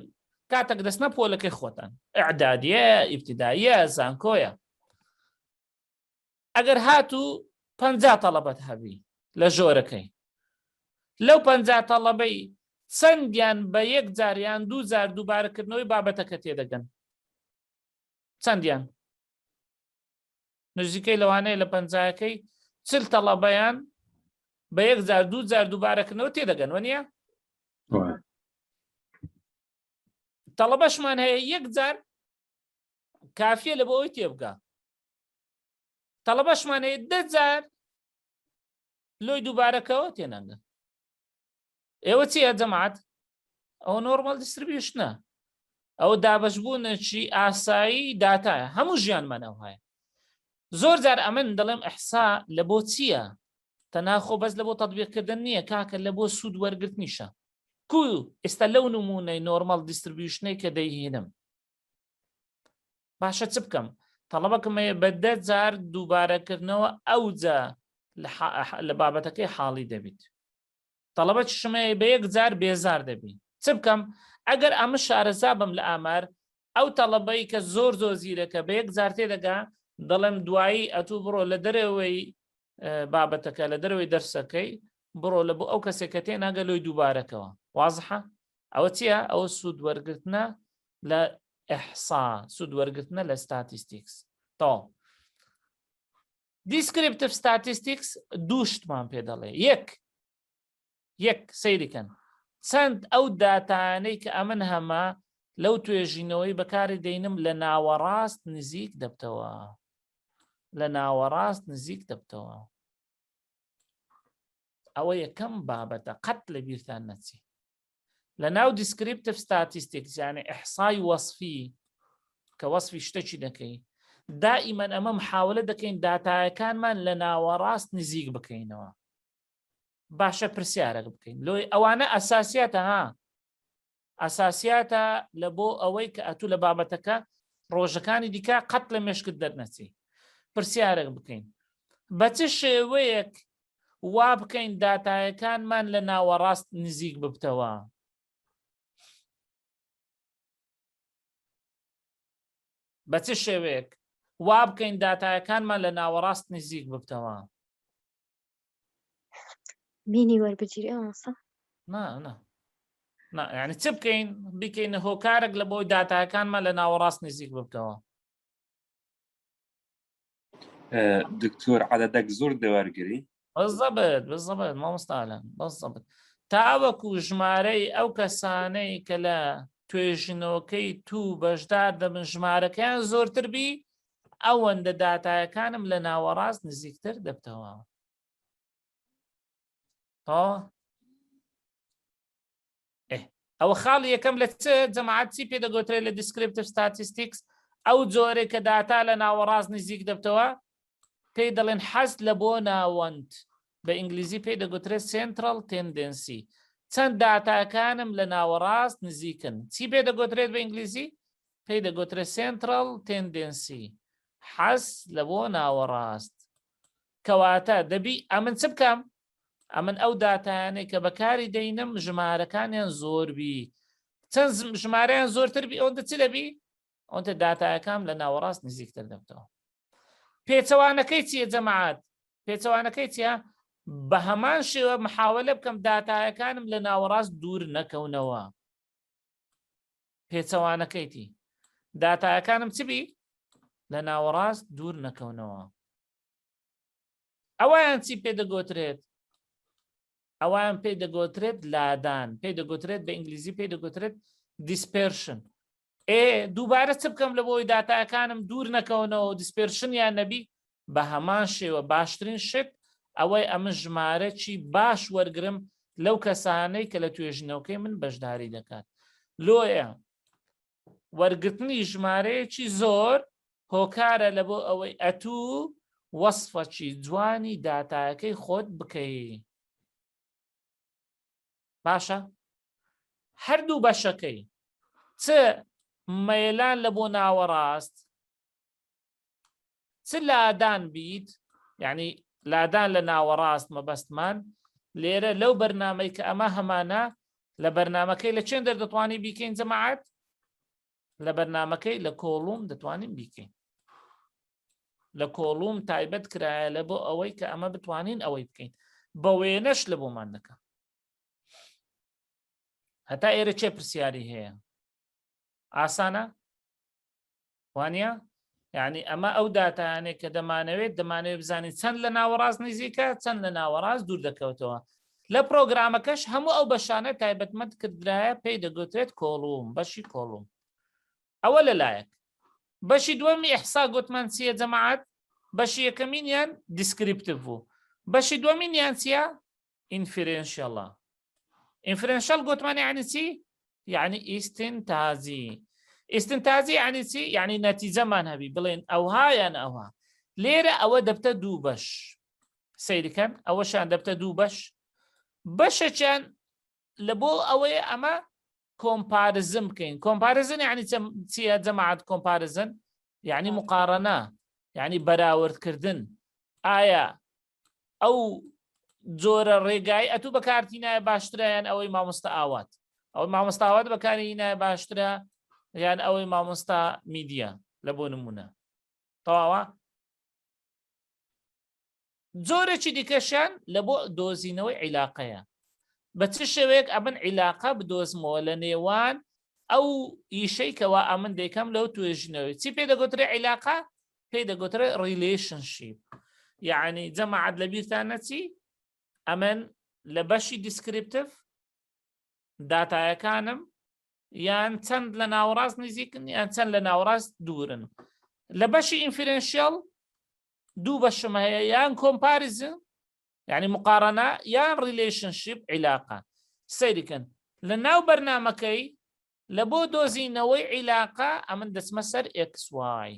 کاتێک دەستنە پۆلەکەی خۆتان ئەعدادیە ئیبتیداییە زانکۆیە. ئەگەر هاتوو 50 تەڵەبەت هەبی لە ژۆرەکەی لەو 50 تەڵەبەی چەندیان بە یەک جاریان 2000 دووبارەکردنەوەی بابەتەکە تێدەگەن؟ چەندیان؟ نزیکەی لەوانەیە لە 50ەکەی 40 تەڵەبەیان بە 1000 2000 دووبارەکردنەوە تێدەگەن وە نییە؟ تەڵەبەشمان هەیە یەک جار کافیە لە بۆ ئەوی تێبگا. تەڵەبەشمان هەیە 10 جار لۆی دووبارەکەەوە تێنەگەن. ئێوە چیە جەماعەت؟ ئەوە نۆرمەل دیستریبیوشنە. ئەوە دابەشبوونەکی ئاسایی داتایە هەموو ژیانمانەوە هەیە. زۆر جار ئەمن دەڵێم ئەحسا لە بۆ چییە؟ تەناخۆ بەس لە بۆ تەطبیقکردن نییە کاکە لە بۆ سوود وەرگرتنیشە. ئێستا لەو نمونەی نۆرمال دیستریبیوشنەی کە دەیهێنم باشە چ بکەم تەڵەبەکەمەیە بە 10 جار دووبارەکردنەوە ئەوجا لە بابەتەکەی حاڵی دەبیت تەڵەبە چشمەیە بە 1 جار بێزار دەبی چ بکەم ئەگەر ئەمە شارەزا بم لە ئامار ئەو تەڵەبەی کە زۆر زیرەکە بە 1 جار تێدەگا دەڵێم دوایی ئەتوو بڕۆ لە دەرەوەی بابەتەکە لە دەرەوەی دەرسەکەی بڕۆ لە بۆ ئەو کەسێکە تێ ناگە لۆی دووبارەکەەوە وازحە ئەوە چییە ئەوە سوود وەرگرتنە لە ئەحسا سوود وەرگرتنە لە ستاتیستیکس تەواو دیسکریپتیڤ ستاتیستیکس دووشتمان پێ دەڵێ یەک سەیریکەن چەند ئەو داتانەی کە ئەمن هەمە لەو توێژینەوەی بەکاری دەینم لە ناوەڕاست نزیک دەبتەوە لە ناوەڕاست نزیک دەبتەوە ئەوە یەکەم بابەتە قەت لە بیرتان نەچی لە ناو دیسکریپتیڤ ستاتیستیکس یانە ئەحسای وەصفی کە وەصفی شتێکی دەکەی دائیمەن ئەمە محاولە دەکەین داتایەکانمان لە ناوەڕاست نزیک بکەینەوە باشە پرسیارێک بکەین لۆی ئەوانە ئەساسیاتە ئەساسیاتە لە بۆ ئەوەی کە ئەتوو لە بابەتەکە ڕۆژەکانی دیکە قەت لە مێشکت دەرنەچی پرسیارێک بکەین بە چ شێوەیەک وا بکەین داتایەکانمان لە ناوەڕاست نزیک ببتەوە بە چ شێوەیەک وا بکەین داتایەکانمان لە ناوەڕاست نزیک ببتەوە بینی وەربگیری ئەوەسە نا یعنی چ بکەین هۆکارێک لە بۆی داتایەکانمان لە ناوەڕاست نزیک ببتەوە دکتۆر عەدەدەک زۆر دەوارگری بالضبط مامۆستاالان بالضبط تاوەکو ژمارەی ئەو کەسانەی کە لە توێژینەوەکەی تو بەشدار دەبن ژمارەکەیان زۆرتر بی ئەوەندە داتایەکانم لە ناوەڕاست نزیکتر دەبتەوە ئەوە خاڵی یەکەم لە چ جەماعەت چی پێدەگوترێت لە دیسکریپتیڤ ستاتیستیکس ئەو جۆرێک کە داتا لە ناوەڕاست نزیک دەبتەوە پێی دەڵێن حەست لە بۆ ناوەند بە ئینگلیزی پێی دەگوترێت سنترال تندنسی چەند داتاکانم لە ناوەڕاست نزیکن چی پێ دەگوترێت بە ئینگلیزی پێی دەگوترێت سنترال تندنسی حەست لە بۆ ناوەڕاست کەواتە دەبی ئەمن چ بکەم ئەمن ئەو داتانەی کە بەکاری دەینم ژمارەکانیان زۆر بی چەند ژمارەیان زۆرتر بی ئەوەندە چ لەبی ئەوەندە داتایەکان لە ناوەڕاست نزیکتر دەبتەوە پێچەوانەکەی چییە جەماعەت پێچەوانەکەی چییە بە هەمان شێوە محاولە بکەم داتایەکانم لە ناوەڕاست دوور نەکەونەوە پێچەوانەکەیتی داتایەکانم چ بی لە ناوەڕاست دوور نەکەونەوە ئەویان چی پێدەگوترێت ئەوان پێی دەگوترێت لادان پێی دەگوترێت بە ئینگلیزی پێی دەگوترێت دیسپێرشن دووبارە چ بکەم لە بۆی داتایەکانم دوور نەکەونەوە دیسپێرشنیان نەبی بە هەمان شێوە باشترین شت ئەوەی ئەمە ژمارەی باش وەرگرم لەو کەسانەی کە لە توێژینەوەکەی من بەشداری دەکات لۆیە وەرگرتنی ژمارەیەکی زۆر هۆکارە لە بۆ ئەوەی ئەتوو وەسفەکی جوانی داتایەکەی خۆت بکەی باشە هەردوو بەشەکەی چ مەیلان لە بۆ ناوەڕاست چ لادان بیت یعنی لادان لە ناوەڕاست مەبەستمان لێرە لەو بەرنامەی کە ئەمە هەمانە لە بەرنامەکەی لە چێن دەردەتوانین بیکەین جەماعەت لە بەرنامەکەی لە کۆڵوم دەتوانین بیکەین لە کۆڵوم تایبەت کرایە لە بۆ ئەوەی کە ئەمە بتوانین ئەوەی بکەین بە وێنەش لە بۆمان دەکەم هەتا ئێرە چێ پرسیاری هەیە ئاسانە وانە یعنی ئەمە ئەو داتانێک کە دەمانەوێت بزانین چەند لە ناوەڕاست نزیکە چەند لە ناوەڕاست دوور دەکەوتەوە لە پرۆگرامەکەش هەموو ئەو بەشانە تایبەتمەند کردرایە پێی دەگوترێت کۆڵوم بەشی کۆڵوم ئەوە لەلایەک بەشی دووەمی ئیحسا گوتمان چییە جەماعەت بەشی یەکەمینیان دیسکریپتیڤ بوو بەشی دووەمینیان چییە ئینفرێنشیەڵە ئینفرێنشەڵ گوتمان یعنی چی یعنی ئیستنتازی یعنی چی یعنی نەتیجەمان هەبی بڵێن ئەوها یان ئەوها لێرە ئەوە دەبتە دوو بەش سەیرکەن ئەوەشان دەبتە دوو بەشێکیان لە بۆ ئەوەیە ئەمە کۆمپارزم بکەین. کۆمپارزن یعنی چیە جەماعەت کۆمپارزن؟ یعنی مقارنە، یعنی بەراوردکردن. ئایا ئەو جۆرە ڕێگای ئەتوو بەکارتینایە باشترە یان ئەوەی مامۆستا ئاوات؟ ئەوەی مامۆستا ئاوات بەکارهێنایە باشترە یان ئەوەی مامۆستا میدیە؟ لە بۆ نمونە تەواوە. جۆرێکی دیکەشیان لە بۆ دۆزینەوەی عیلاقەیە. بە چ شێوەیەک ئەبن عیلاقە بدۆزمەوە لە نێوان ئەو ئیشەی کەوا ئەمن دەیکەم لەو توێژینەوەی. چی پێ دەگوترێ عیلاقە؟ پێی دەگوترێ ریلیشنشیپ. یعنی جەماعەت لەبیرتان نەچی ئەمن لە بەشی دیسکریپتیڤ داتایەکانم یان چەند لە ناوەڕاست نزیکن یان چەند لە ناوەڕاست دوورن. لە بەشی ئینفرنشیال دوو بەشم هەیە، یان کۆمپارزن یعنی مقارنە یان ریلیشنشیپ عیلاقە. سەیریکەن لە ناو بەرنامەکەی لە بۆ دۆزینەوەی عیلاقە ئەمن دەچمە سەر XY.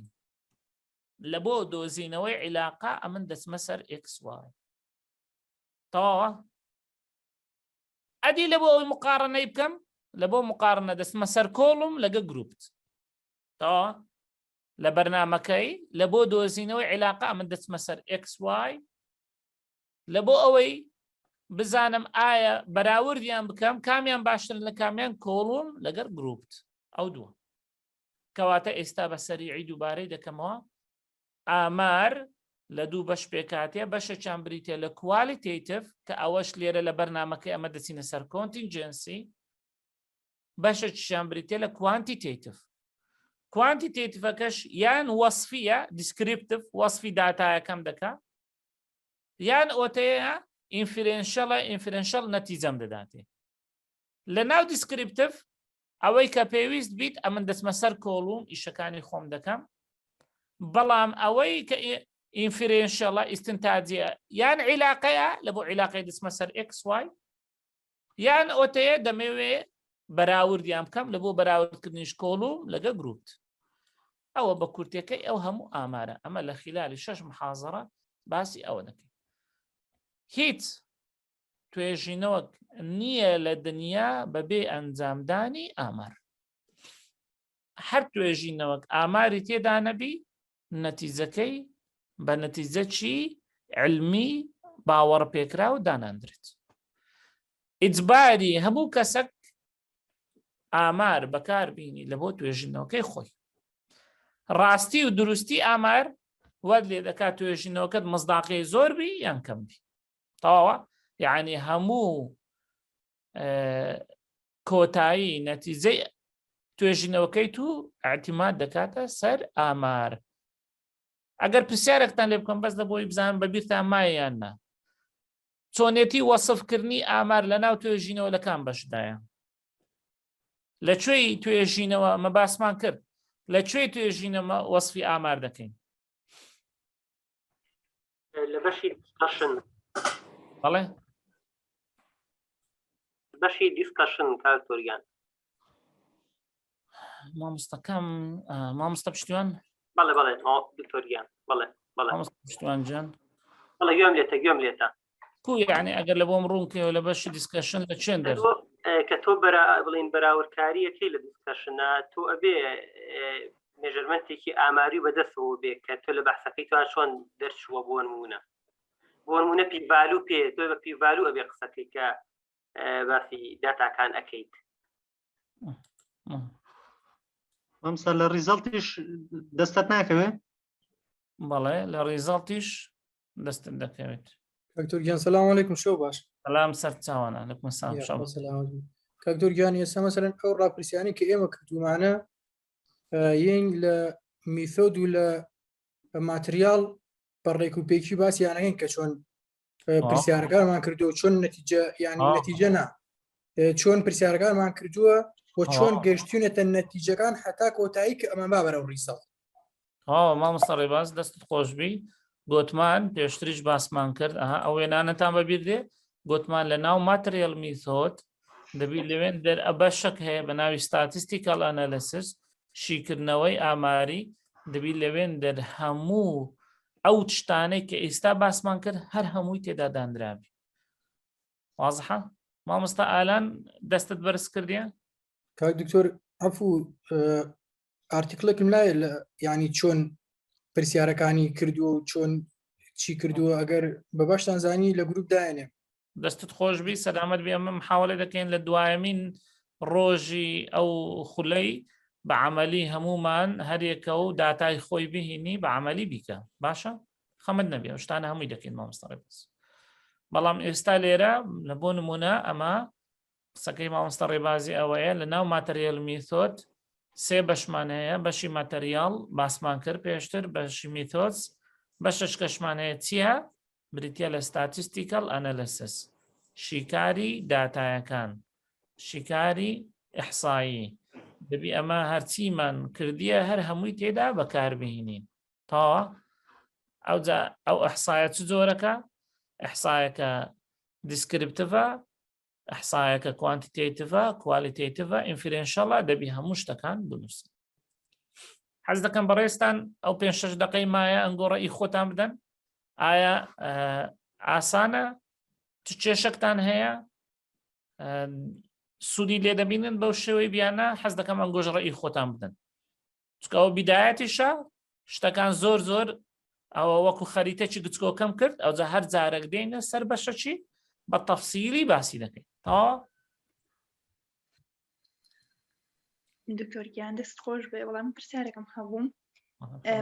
لە بۆ دۆزینەوەی عیلاقە ئەمن دەچمە سەر XY. تەواوە؟ ئەدی لە بۆ ئەوی مقارنەی بکەم، لە بۆ مقارنە دەچمە سەر کۆڵم لەگە گروپت. تەواوە؟ لە بەرنامەکەی لە بۆ دۆزینەوەی عیلاقە ئەمن دەچمە سەر XY لە بۆ ئەوەی بزانم ئایا بەراوردیان بکەم کامیان باشتر لە کامیان کۆڵم لەگەر گروپت. ئەو دووە کەواتە ئێستا بە سەریعی دووبارەی دەکەمەوە. ئامار لە دوو بەش پێکاتێ، بەشێکیان بریتێ لە کوالیتیتیڤ کە ئەوەش لێرە لە بەرنامەکەی ئەمە دەچینە سەر کۆنتینجنسی، بەشێکیان بریتێ لە کوانتیتیتیڤ. کوانتیتیتیڤەکەش یان وەسفیە دیسکریپتیڤ وەسفی داتایەکەم دەکا، یان ئۆتەیە ئینفرنشەڵە ئینفرنشەڵ نەتیجەم دەداتێ. لە ناو دیسکریپتیڤ ئەوەی کە پێویست بیت ئەمن دەچمە سەر کۆڵوم ئیشەکانی خۆم دەکەم، بەڵام ئەوەی کە ئینفرنشەڵە ئیستنتاجیە یان عیلاقەیە لە بۆ عیلاقەی دەچمە سەر XY، یان ئۆتەیە دەمەوێ بەراوردیان بکەم لە بۆ بەراوردکردنیش کۆڵوم لەگە گروپت. ئەوە بە کورتەکەی ئەو هەموو ئامارە. ئەمە لە خلالی 6 محاضرە باسی ئەوە دەکەین. هیچ توێژینەوەک نییە لە دنیا بەبێ ئەنجامدانی ئامار. هەر توێژینەوەک ئاماری تێدا نەبی نەتیجەکەی بە نەتیجە چی علمی باوەڕ پێکرا و داناندرێت. ئیجباری هەموو کەسەک ئامار بەکاربینی لە بۆ توێژینەوەکەی خۆی. ڕاستی و دروستی ئامار وەر لێ دەکات توێژینەوەکەت مصداقی زۆر بی یان کەم بی. تەواوە؟ یعنی هەموو کۆتایی نەتیجەی توێژینەوەکەی تو ئاعتیماد دەکاتە سەر ئامار. ئەگەر پرسیارێکتان لێ بکەم بەس لە بۆی بزانم بەبیرتان مایە یان نا، چۆنێتی وەسفکردنی ئامار لە ناو توێژینەوە لە کام بەشدایە؟ لەکوێی توێژینەوە مە باسمان کرد، لەکوێی توێژینەوە وەسفی ئامار دەکەین؟ لە بەشی دیسکەشن. بەڵێ بەشی دیسکەشن کاکتۆریان. مامۆستاکەم مامۆستا پشتیوان. بەڵێ بەڵێ دکتۆریان. بەڵێ بەڵێ مامۆستا پشتیوان جان. بەڵێ گوێم لێتە. کو یعنی ئەگەر لە بۆم ڕوونکەوە لە بەشی دیسکەشن لە چێن دەر کە تۆ بڵین بەراوردکاریەکەی لە دیسکەشنە تۆ ئەبێ مێژەرمەنتێکی ئاماری بەدەستەوە بێ کە تۆ لە بەحسەکەی تو چۆن دەرچووە بۆ نمونە پیڤالو پێ تۆ بە پیڤالو ئەبێ قسەکەی کە باسی داتاکان ئەەکەیت. ئەمسا لە ریزەڵتیش دەستت ناکەوێت؟ بەڵێ لە ریزەڵتیش دەستت دەکەوێت. کاکتۆر گیان سەلام عەلەیکم، شەو باش. سەلام سەر چاوانە. عەلەیکم سەلام شەو. کاکتۆر گیان ئێستا مەسەلەن ئەو ڕاپرسیانەی کە ئێمە کردومانە یەنگ لە میثۆد و لە ماتریال بەڕێک و پێکی باسییانەکەین کە چۆن پرسیارەکانمان کردووە چۆن نەتیجە یانی نەتیجە نا چۆن پرسیارەکانمان کردووە و چۆن گەشتونێتە نەتیجەکان حتا کۆتایی کە ئەمە با بەرەو ڕیسەڵ. مامۆستا ڕێباز دەستت خۆشبی. گوتمان پێشتریش باسمان کرد ئەو وێنانەتان بەبیر دێ، گوتمان لە ناو ماتریال میثۆد دەبی لەوێن دەر بەشێک هەیە بە ناوی ستاتیستیکال ئەنالیسیس شیکردنەوەی ئاماری، دەبی لەوێن دەر هەموو ئەو شتانەی کە ئێستا باسمان کرد هەر هەمووی تێدا دانرابی. وازحە؟ مامۆستا ئالان دەستت بەرز کردیە؟ کاک دکتۆر عەفو ئارتیکڵێکم لایە ینی چۆن پرسیارەکانی کردووە و چۆن چی کردووە ئەگەر بە باشتان زانی لە گروپ داێنێ. دەستت خۆشبی سەلامەت بێ ئەمە محاولە دەکەین لە دوایەمین ڕۆژی ئەو خولەی بە عملی هەمومان هەرێکە و داتای خۆی بهینی بە عملی بیکە باشە؟ خەمت نەبێ شتانە هەمووی دەکەین مامۆستا ڕێباز. بەڵام ئێستا لێرە لە بۆ نمونە ئەمە قسەکەی مامۆستا ڕێبازی ئەوەیە لە ناو ماتریال میتۆد سێ بەشمان هەیە بەشی ماتریال باسمان کرد پێشتر بەشی میتۆدس بەشش کەشمان هەیە چییە؟ بریتە لە ستاتیستیکەل ئەنەلسیس شیکاری داتایەکان شیکاری ئیحسایی دەبی ئەمە هەرچیمان کردیە هەر هەمووی تێدا بەکاربهێنین تاوە ئەو ئەحسایە چ جۆرەکە؟ ئەحسایەکە دیسکریپتیڤە ئەحسایەکە کوانتیتیتیڤە کوالیتیتیڤە ئینفرێنشەڵە دەبی هەموو شتەکان بنووسن. حەز دەکەم بەڕێستان ئەو 5-6 دقەی مایە ئەنگۆڕەئی خۆتان بدەن ئایا ئاسانە چ کێشەکتان هەیە سوودی لێ دەبینن بەو شێوەی بیانە حەز دەکەم ئەنگۆژڕەئی خۆتان بدەن چکەوە بیدایەتیشە شتەکان زۆر زۆر ئەوە وەکو خەریتەی گچکۆکەم کرد ئەوجا هەر جارێک دێنە سەر بەشەچی بە تەفسیلی باسی دەکەین تاوە دکتۆر گیان دەست خۆش بێ وەڵام پرسیارێکم هەبووم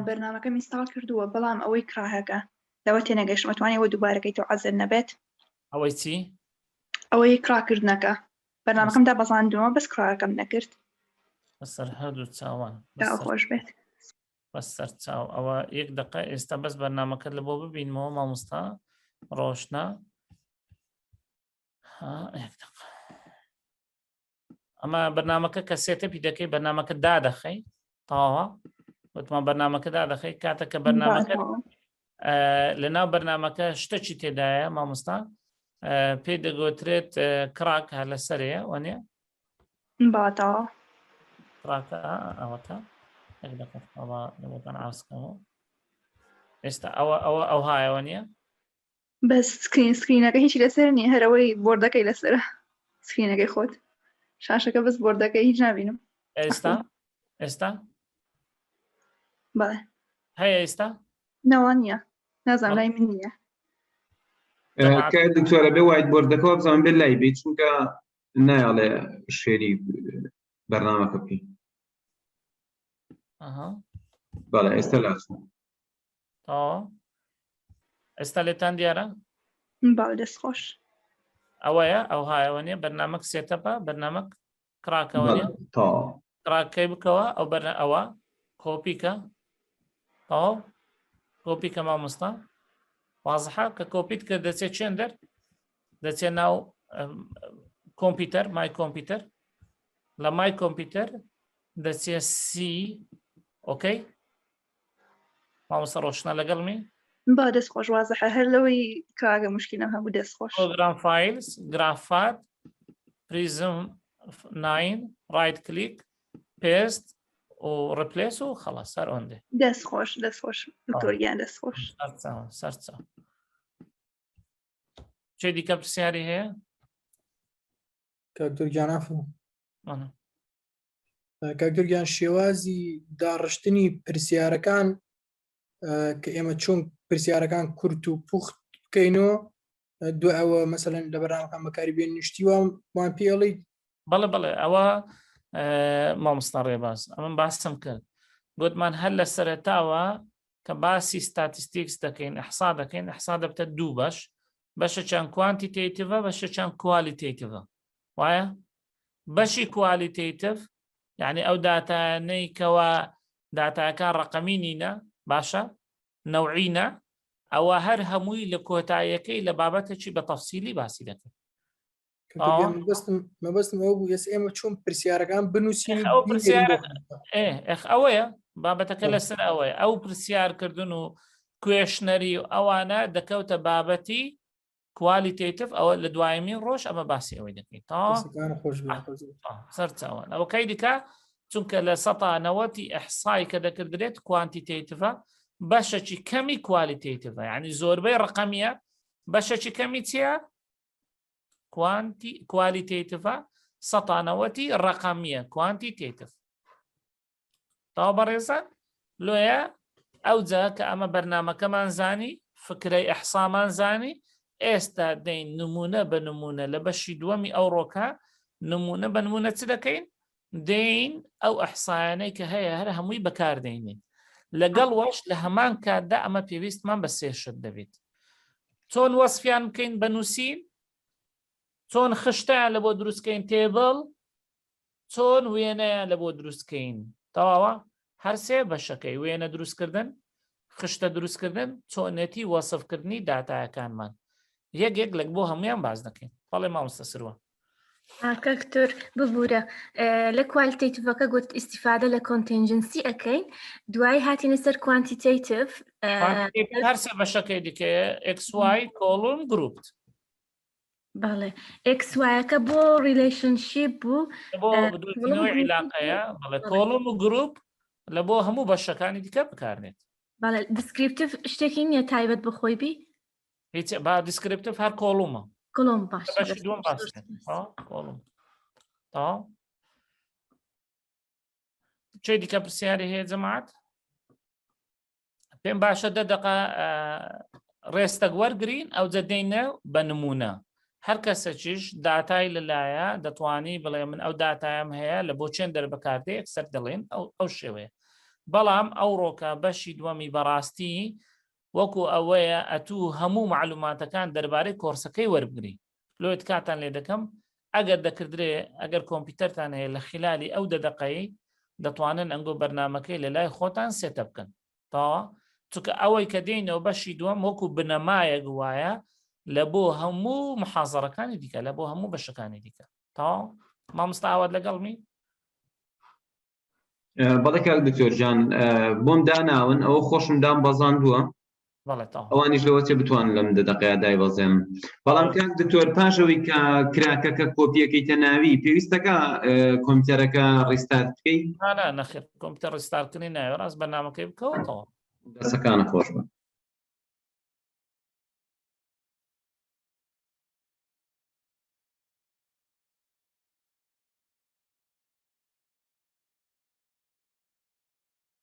بەرنامەکەم ئینستاڵ کردووە بەڵام ئەوەی کراهەکە لەوە تێنەگەیشتم ئەتوانێەوە دووبارەکەی تۆ عەزر نەبێت ئەوەی چی؟ ئەوەی کراکردنەکە بەرنامەکەمدا بەزاندووە بەس کراەکەم نەکرد بەسەر هەردوو چاوان خۆش بێت بەسەر چاو ئەوە یەک دقە ئێستا بەس بەرنامەکەت لە بۆ ببینمەوە مامۆستا ڕۆشنە ئەمە بەرنامەکە کە سێتەپی دەکەی بەرنامەکە دادەخەی تاوە وتمان بەرنامەکە دادەخەی کاتێککە بەرنامەکە لەناو بەرنامەکە شتێکی تێدایە مامۆستا پێی دەگوترێت کراک هەر لەسەرەیە وانێ باتەوە کراکە ئەوەتە لەبۆتان ئاسکەوە ئێستا ئەو هایەوە نییە بەس سکرینەکە هیچی لەسەر نیە هەرەوەی بۆردەکەی لەسرە سکرینەکەی خۆت شاشەکە بەس بۆردەکەی هیچ نبینم ئێستا بەڵێ هەیە ئێستا نەوە نییە نازانم لای من نییە دکتۆرە بێ وایت بۆردەکەەوە بزانام بێت لای بێت چونکە نایڵێ شێری بەرنامەکە بکەین بەڵێ ئێستا لاچوو ئێستا لێتان دیارە؟ باو دەست خۆش ئەوەیە ئەو هایەوە نیە بەرنامەک سێتەپە بەرنامەک کراکەوە نیە کراکەی بکەوە ئەو ئەوە کۆپیکە کۆپیکە مامۆستا وازحە کە کۆپیت کە دەچێت چێن دەر دەچێت ناو کۆمپیوتەر مای کۆمپیوتەر لە مای کۆمپیوتەر دەچێت سی ئۆکەی مامۆستا ڕۆشنە لەگەڵمی با دەست خۆش وازحە هەر لەوەی کاگە مشکلم هەبوو دەست خۆش پرۆگرام فایلز گرافات پریزم 9 ڕایت کلیک پێست و ڕپلێس و خەڵاس سەر ئەوەندێ دەست خۆش دکتۆریان دەست خۆش سەرچاو چێ دیکە پرسیاری هەیە؟ کاکتۆرگیان ئافو کاکتۆرگیان شێوازی داڕشتنی پرسیارەکان کە ئێمە چۆن پرسیارەکان کورت و پوخت بکەینەوە دو ئەوە مەسەلەن لە بەرنامەکان بەکاری بێن نیشتی وان پێڵی بەڵێ ئەوە مامۆستا ڕێباز ئەمە باسم کرد گوتمان هەر لە سەرەتاوە کە باسی ستاتیستیکس دەکەین ئەحسا دەکەین ئەحسا دەبتە دوو بەش بەشەچەند کوانتیتیتیڤە بەشەچەند کوالیتیتیڤە وایە بەشی کوالیتیتیڤ یعنی ئەو داتانەی کەوا داتاکان ڕەقەمی نینە باشە نەوعینە ئەوە هەر هەمووی لە کۆتاییەکەی لە بابەتێکی بە تەفسیلی باسی دەکەن مەبەستم ئەوە بوو ئێستا ئێمە چۆن پرسیارەکان بنووسین ئەوەیە بابەتەکە لەسەر ئەوەیە ئەو پرسیارکردن و کوێشنەری و ئەوانە دەکەوتە بابەتی کوالیتیتیڤ ئەوە لە دوایمین ڕۆژ ئەمە باسی ئەوەی دەکەین سەر چاوان ئەوەکەی دیکە چونکە لە 90 ئەحسای کە دەکردرێت کوانتیتیتیڤە بەشەکی کەمی کوالیتیتیڤە یعنی زۆربەی ڕقەمیە بەشەکی کەمی چییە؟ کوالیتیتیڤە 190 ڕقەمیە کوانتیتیتیڤ تاوا بەڕێزان لۆیە ئەوجا کە ئەمە بەرنامەکەمان زانی فکرەی ئەحسامان زانی ئێستا دەین نمونە بە نمونە لە بەشی دووەمی ئەوڕۆکە نمونە بە نمونە چ دەکەین دەین ئەو ئەحسایانەی کە هەیە هەر هەمووی بەکاردێنین لەگەڵ وەش لە هەمان کاتدا ئەمە پێویستمان بە سێشت دەبێت چۆن وەسفیان بکەین بنووسین چۆن خشتیان لە بۆ دروستکەین تێبڵ چۆن وێنەیە لە بۆ دروستکەین تەواوە هەر سێ بەشەکەی وێنە دروستکردن خشتە دروستکردن چۆنێتی وەسفکردنی داتایەکانمان یەک لەک بۆ هەمویان باز دەکەین بەڵێ مامۆستا سروە کاکتۆر ببوورە لە کوالیتیتیڤەکە گوت ئیسیفادە لە کۆنتێنجنسی ئەەکەین دوای هاتینە سەر کوانتیتیتیڤ هەر سێ بەشەکەی دیکەیە XY کۆڵۆن گروپت بەڵێ XYەکە بۆ ریلیشنشیپ بوو بۆ عیلاقەیە بەڵێ کۆڵۆن و گروپ لە بۆ هەموو بەشەکانی دیکە بکارنێت بەڵێ دیسکریپتیڤ شتێکی نییە تایبەت بخۆی بی هیچ با دیسکریپتیڤ هەر کۆڵۆمە کۆڵۆم باش کۆڵۆم تا چێ دیکە پرسیاری هەیە جەماعەت پێم باشە 10 دقە ڕێستەک وەرگرین ئەو جەدەینە بە نمونە هەر کەسێکیش داتای لەلایە دەتوانی بڵێ من ئەو داتایم هەیە لە بۆ چێن دەربەکاردەیەک سەر دەڵێن ئەو شێوەیە بەڵام ئەوڕۆکە بەشی دووەمی بەڕاستی وەکو ئەوەیە ئەتوو هەموو معلوماتەکان دەربارەی کۆرسەکەی وەربگری لۆیت کاتان لێ دەکەم ئەگەر دەکردرێ ئەگەر کۆمپیوتەرتان هەیە لە خلالی ئەو 10 دقەی دەتوانن ئەنگۆ بەرنامەکەی لە لای خۆتان سێتە بکەن تاوە چونکە ئەوەی کە دێنەوە بەشی دووەم وەکو بنەمایەک وایە لە بۆ هەموو محازەڕەکانی دیکە لە بۆ هەموو بەشەکانی دیکە تاوە مامۆستا ئاوات لەگەڵمی بەڵێ کاک دکتۆرجان بۆم داناون ئەوە خۆشم دام بەزاندووە ئەوانیش لەوە چێ بتوان لەم 10 دقەیە دایبەزێن بەڵام کاک دکتۆر پاشەوەی کە کراکەکە کۆپیەکەیتە ناوی پێویستەکە کۆمپیوتەرەکە ڕیستارت بکەیت نەخێر کۆمپیوتەر ڕیستارتکردنی ناوێ ڕاست بەرنامەکەی بکەوتەوە دەسەکانە خۆش بن